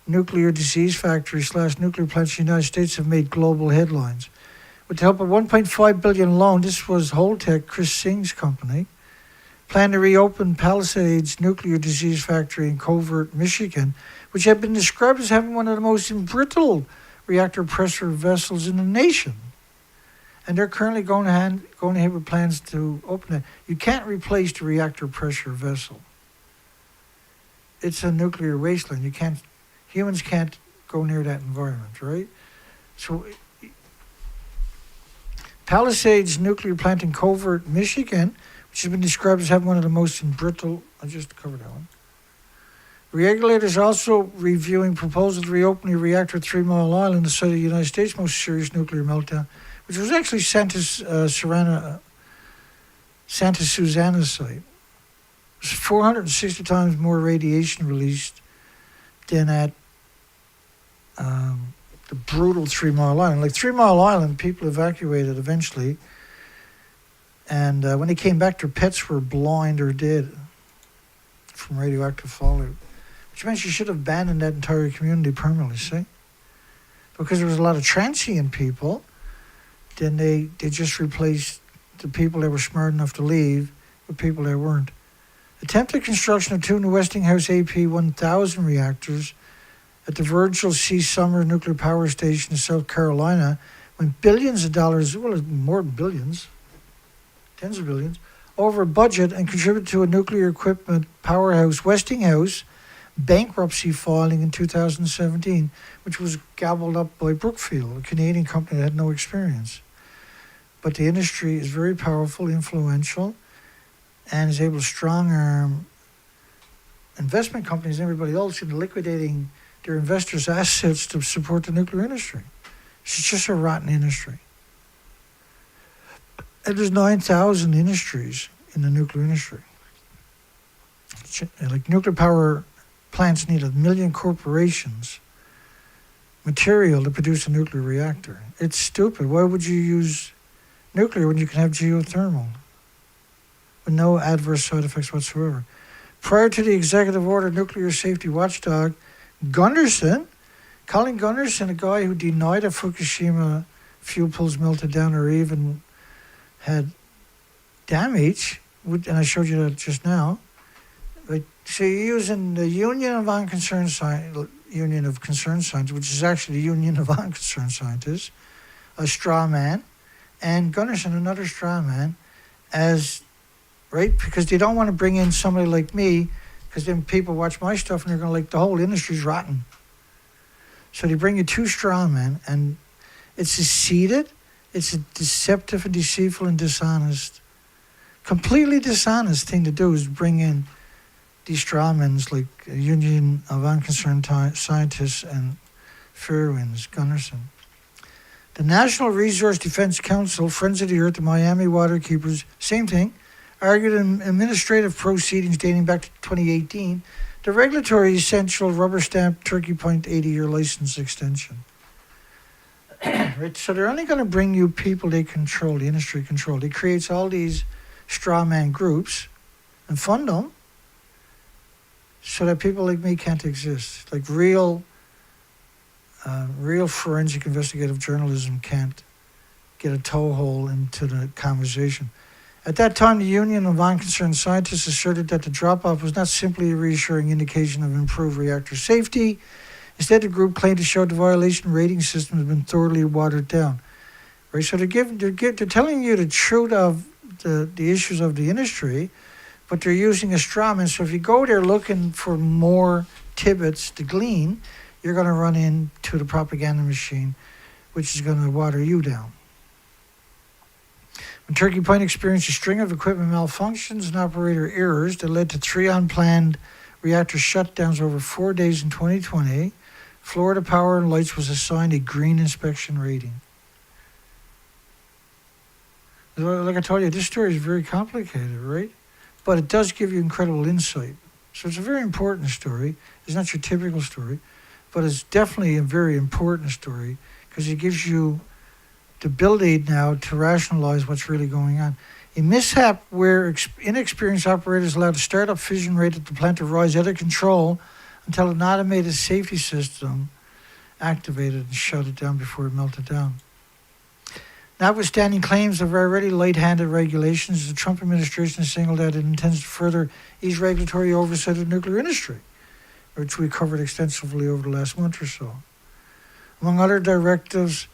nuclear disease factories / nuclear plants in the United States have made global headlines. With the help of $1.5 billion loan, this was Holtec, Chris Singh's company, plan to reopen Palisades Nuclear Disease Factory in Covert, Michigan, which had been described as having one of the most embrittled reactor pressure vessels in the nation. And they're currently going ahead with plans to open it. You can't replace the reactor pressure vessel. It's a nuclear wasteland. Humans can't go near that environment, right? So Palisades Nuclear Plant in Covert, Michigan, which has been described as having one of the most embrittled, I just covered that one. Regulators are also reviewing proposals to reopen the reactor at 3 Mile Island, the site of the United States' most serious nuclear meltdown, which was actually Santa Susana site. There's 460 times more radiation released than at the brutal 3 Mile Island. Like 3 Mile Island, people evacuated eventually, and when they came back, their pets were blind or dead from radioactive fallout, which means you should have abandoned that entire community permanently, see? Because there was a lot of transient people, then they just replaced the people that were smart enough to leave with people that weren't. Attempted construction of 2 new Westinghouse AP1000 reactors at the Virgil C. Summer Nuclear Power Station in South Carolina went billions of dollars, well, more than billions, tens of billions, over budget and contributed to a nuclear equipment powerhouse, Westinghouse, bankruptcy filing in 2017, which was gobbled up by Brookfield, a Canadian company that had no experience. But the industry is very powerful, influential, and is able to strong-arm investment companies and everybody else in liquidating their investors' assets to support the nuclear industry. It's just a rotten industry. And there's 9,000 industries in the nuclear industry. Like nuclear power plants need 1 million corporations material to produce a nuclear reactor. It's stupid. Why would you use nuclear when you can have geothermal with no adverse side effects whatsoever? Prior to the executive order, nuclear safety watchdog Gunderson, Colin Gunderson, a guy who denied that Fukushima fuel pools melted down or even had damage, and I showed you that just now. But so you're using the Union of Concerned Scientists, which is actually the Union of Unconcerned Scientists, a straw man, and Gunderson, another straw man, as right, because they don't want to bring in somebody like me, because then people watch my stuff and they're going to like the whole industry's rotten. So they bring you 2 straw men, and it's deceited, it's a deceptive and deceitful and dishonest, completely dishonest thing to do is bring in these straw men like a Union of Unconcerned Scientists and Fairwinds, Gunderson. The National Resource Defense Council, Friends of the Earth, the Miami Waterkeepers, same thing, argued in administrative proceedings dating back to 2018, the regulatory essential rubber stamp Turkey Point 80-year license extension. Right, so they're only going to bring you people they control, the industry control. It creates all these straw man groups and fund them so that people like me can't exist. Like real forensic investigative journalism can't get a toehold into the conversation. At that time, the Union of Non-Concerned Scientists asserted that the drop-off was not simply a reassuring indication of improved reactor safety. Instead, the group claimed to show the violation rating system has been thoroughly watered down. Right, so they're telling you the truth of the issues of the industry, but they're using a straw man. So if you go there looking for more tidbits to glean, you're going to run into the propaganda machine, which is going to water you down. When Turkey Point experienced a string of equipment malfunctions and operator errors that led to 3 unplanned reactor shutdowns over 4 days in 2020, Florida Power and Lights was assigned a green inspection rating. Like I told you, this story is very complicated, right? But it does give you incredible insight. So it's a very important story. It's not your typical story, but it's definitely a very important story because it gives you the ability now to rationalize what's really going on. A mishap where inexperienced operators allowed a startup fission rate at the plant to rise out of control until an automated safety system activated and shut it down before it melted down. Notwithstanding claims of already light-handed regulations, the Trump administration has signaled that it intends to further ease regulatory oversight of the nuclear industry, which we covered extensively over the last month or so. Among other directives,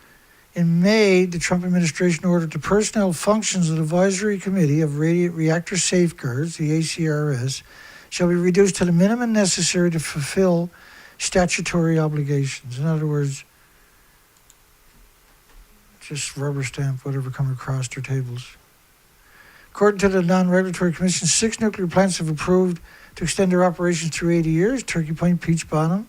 in May, the Trump administration ordered the Personnel Functions Advisory Committee of Reactor Safeguards, the ACRS, shall be reduced to the minimum necessary to fulfill statutory obligations. In other words, just rubber stamp whatever come across their tables. According to the Non-Regulatory Commission, 6 nuclear plants have approved to extend their operations through 80 years. Turkey Point, Peach Bottom,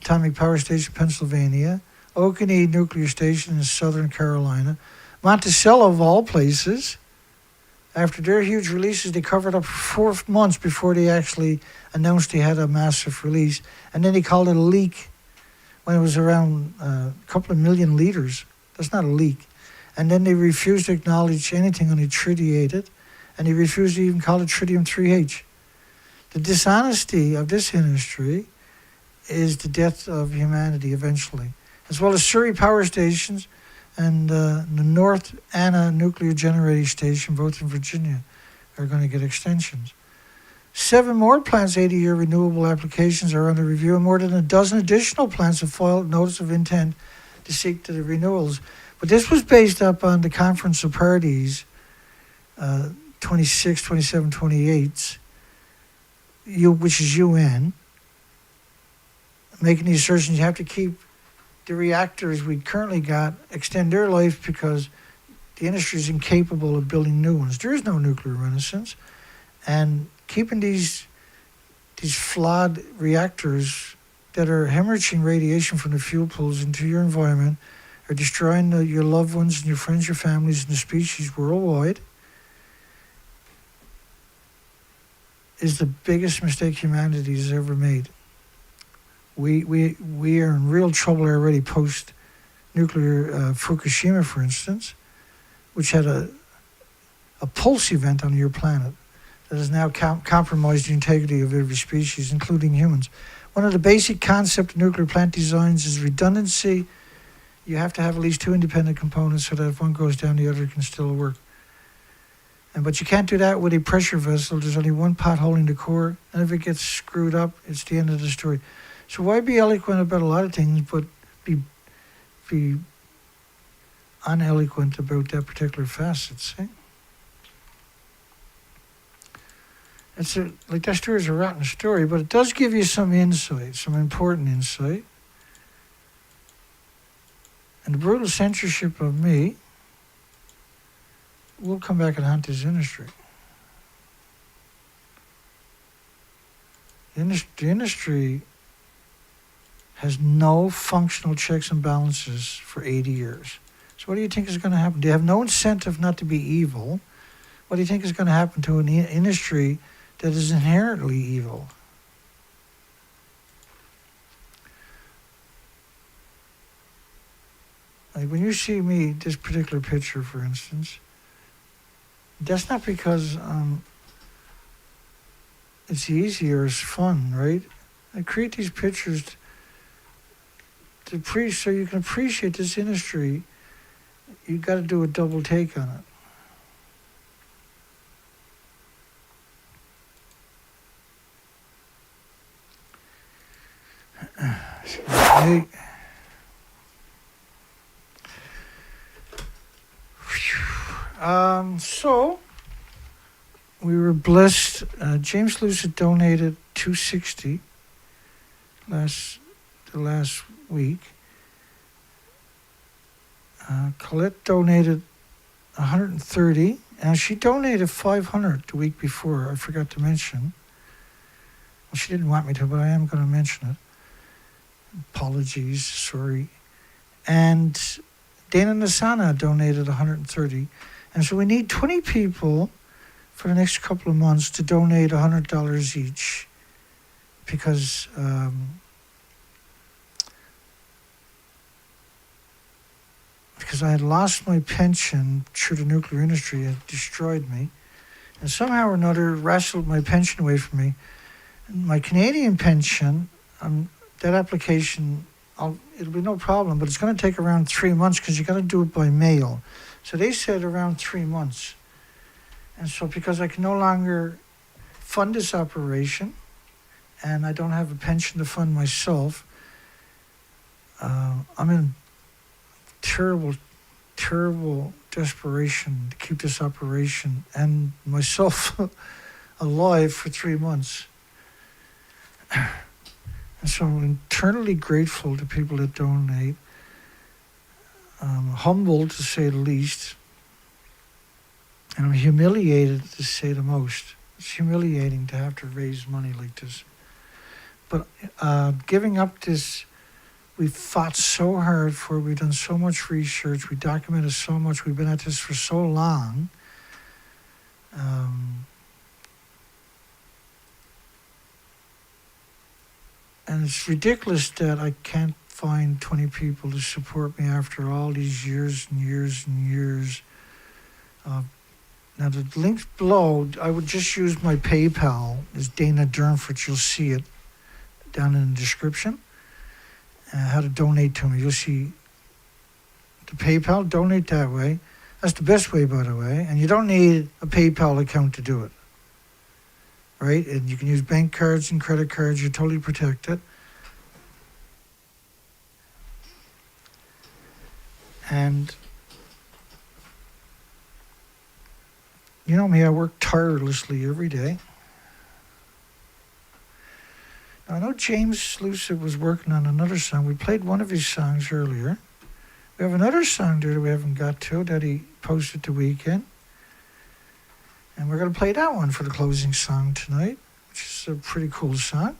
Atomic Power Station, Pennsylvania, Oconee Nuclear Station in Southern Carolina, Monticello of all places. After their huge releases, they covered up for 4 months before they actually announced they had a massive release. And then they called it a leak when it was around a couple of million liters. That's not a leak. And then they refused to acknowledge anything on it tritiated, and they refused to even call it tritium-3H. The dishonesty of this industry is the death of humanity eventually, as well as Surrey Power Stations and the North Anna Nuclear Generating Station, both in Virginia, are going to get extensions. 7 more plants' 80-year renewable applications are under review, and more than a dozen additional plants have filed notice of intent to seek the renewals. But this was based up on the Conference of Parties, 26, 27, 28, which is UN, making the assertions you have to keep the reactors we currently got, extend their life because the industry is incapable of building new ones. There is no nuclear renaissance. And keeping these flawed reactors that are hemorrhaging radiation from the fuel pools into your environment are destroying your loved ones and your friends, your families, and the species worldwide is the biggest mistake humanity has ever made. We are in real trouble already post-nuclear Fukushima, for instance, which had a pulse event on your planet that has now compromised the integrity of every species, including humans. One of the basic concepts of nuclear plant designs is redundancy. You have to have at least 2 independent components so that if one goes down, the other can still work. But you can't do that with a pressure vessel. There's only one pot holding the core, and if it gets screwed up, it's the end of the story. So why be eloquent about a lot of things, but be uneloquent about that particular facet, see? Like that story is a rotten story, but it does give you some insight, some important insight. And the brutal censorship of me will come back and haunt this industry. The industry has no functional checks and balances for 80 years. So what do you think is going to happen? They have no incentive not to be evil. What do you think is going to happen to an industry that is inherently evil? Like when you see me, this particular picture, for instance, that's not because it's easy or it's fun, right? I create these pictures so you can appreciate this industry. You got to do a double take on it. Okay. So we were blessed. James Lewis had donated $260 the last week. Colette donated $130, and she donated $500 the week before. I forgot to mention. Well, she didn't want me to, but I am going to mention it. Apologies, sorry. And Dana Nasana donated $130, and so we need 20 people for the next couple of months to donate $100 each, because I had lost my pension through the nuclear industry. It destroyed me, and somehow or another wrestled my pension away from me. And my Canadian pension, that application, it'll be no problem, but it's going to take around 3 months because you got to do it by mail. So they said around 3 months. And so because I can no longer fund this operation, and I don't have a pension to fund myself, I'm in terrible desperation to keep this operation and myself alive for 3 months. And so I'm eternally grateful to people that donate. Humbled, to say the least. And I'm humiliated, to say the most. It's humiliating to have to raise money like this. But giving up this, we've fought so hard for, we've done so much research, we documented so much, we've been at this for so long. And it's ridiculous that I can't find 20 people to support me after all these years and years and years. Now the links below, I would just use my PayPal. It's Dana Durnford. You'll see it down in the description. How to donate to me. You'll see the PayPal. Donate that way. That's the best way, by the way. And you don't need a PayPal account to do it. Right? And you can use bank cards and credit cards. You're totally protected. And you know me, I work tirelessly every day. Now, I know James Lucid was working on another song. We played one of his songs earlier. We have another song there that we haven't got to that he posted the weekend. And we're going to play that one for the closing song tonight, which is a pretty cool song.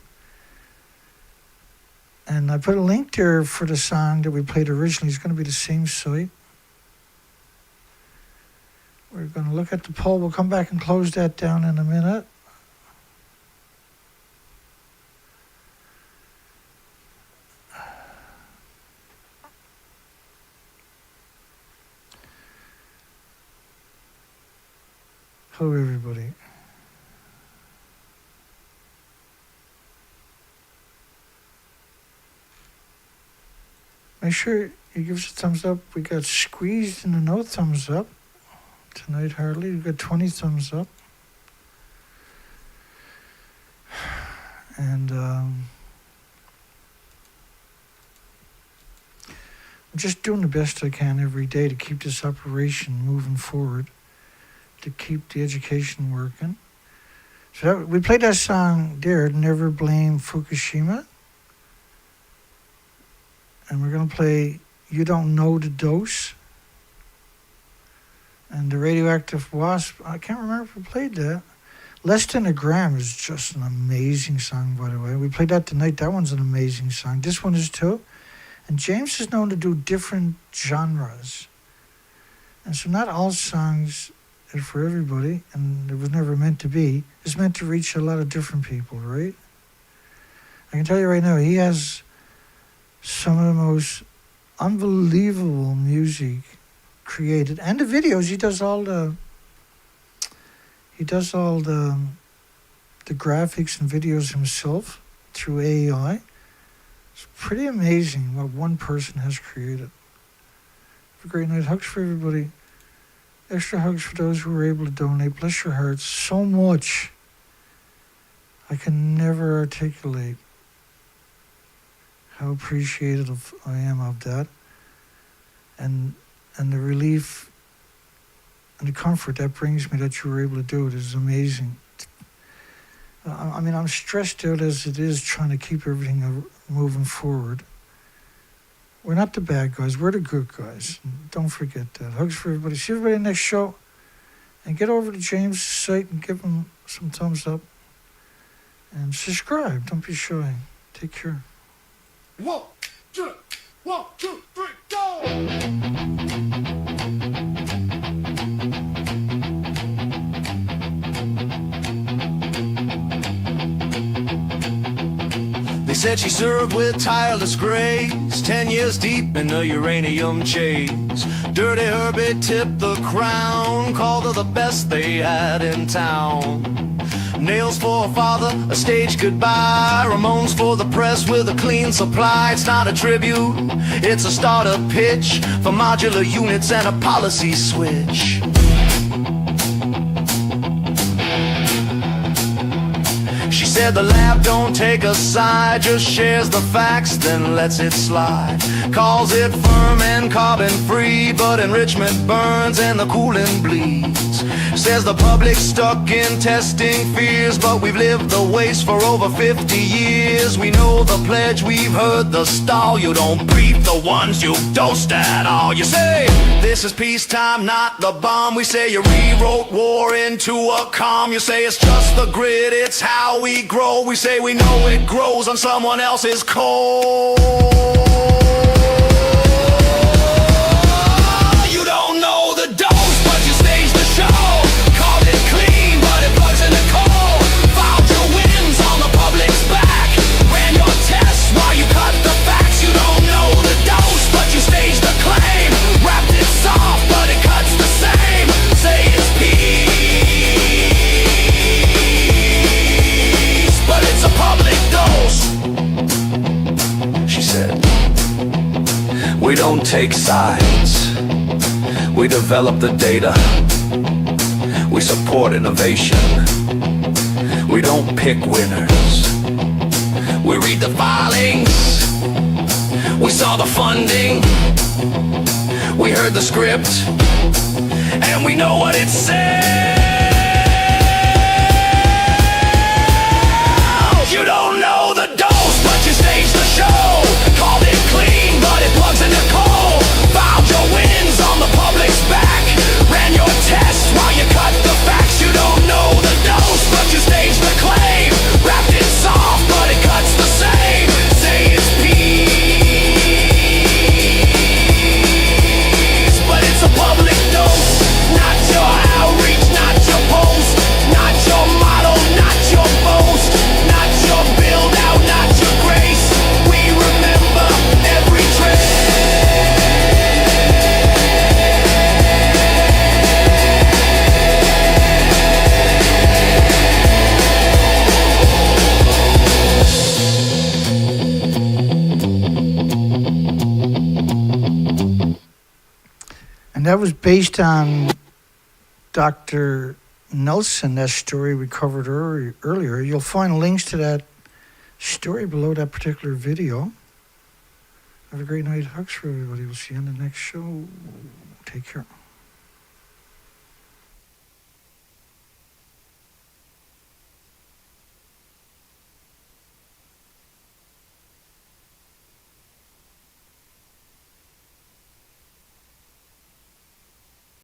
And I put a link there for the song that we played originally. It's going to be the same site. We're going to look at the poll. We'll come back and close that down in a minute. Hello, everybody. Make sure you give us a thumbs up. We got squeezed into no thumbs up tonight, hardly. We got 20 thumbs up. And I'm just doing the best I can every day to keep this operation moving forward, to keep the education working. So we played that song there, Never Blame Fukushima. And we're going to play You Don't Know the Dose. And the Radioactive Wasp, I can't remember if we played that. Less Than a Gram is just an amazing song, by the way. We played that tonight. That one's an amazing song. This one is too. And James is known to do different genres. And so not all songs are for everybody, and it was never meant to be. It's meant to reach a lot of different people, right? I can tell you right now, he has some of the most unbelievable music created, and the videos. He does all the graphics and videos himself through AI. It's pretty amazing what one person has created. Have a great night. Hugs for everybody. Extra hugs for those who were able to donate. Bless your hearts. So much I can never articulate. how appreciative I am of that, and the relief and the comfort that brings me that you were able to do it is amazing. I mean, I'm stressed out as it is trying to keep everything moving forward. We're not the bad guys, we're the good guys. Don't forget that. Hugs for everybody. See everybody next show. And get over to James' site and give him some thumbs up. And subscribe. Don't be shy. Take care. 1, 2, 3, go! They said she served with tireless grace, 10 years deep in the uranium chase. Dirty Herbie tipped the crown, called her the best they had in town. Nails for her father, a stage goodbye. Ramones for the press with a clean supply. It's not a tribute, it's a starter pitch for modular units and a policy switch. She said the lab don't take a side, just shares the facts, then lets it slide. Calls it firm and carbon free, but enrichment burns and the coolant bleeds. Says the public's stuck in testing fears, but we've lived the waste for over 50 years. We know the pledge, we've heard the stall. You don't brief the ones you dosed at all. You say, this is peacetime, not the bomb. We say you rewrote war into a calm. You say it's just the grid, it's how we grow. We say we know it grows on someone else's coal. You don't know the dose, but you stage the show. Called it clean, but it plugs in the coal. Filed your wins on the public's back. Ran your tests while you cut the facts. You don't know the dose, but you stage the claim. Wrapped it soft, but it cuts the same. Say it's peace, but it's a public dose. She said, we don't take sides, we develop the data, we support innovation, we don't pick winners, we read the filings, we saw the funding, we heard the script, and we know what it says. You don't know the dose, but you stage the show. Called it clean, but it plugs in the coal. Filed your wins on the public's back. Ran your tests while you cut the facts. You don't know the dose, but you stage the claim. Wrapped it soft, but it cuts the same. Say it's peace, but it's a public dose. Not your outreach, not your post, not your model, not your boast, not your build out, not your grace. We remember every trace. And that was based on Dr. Nelson, that story we covered earlier. You'll find links to that story below that particular video. Have a great night. Hugs for everybody. We'll see you on the next show. Take care.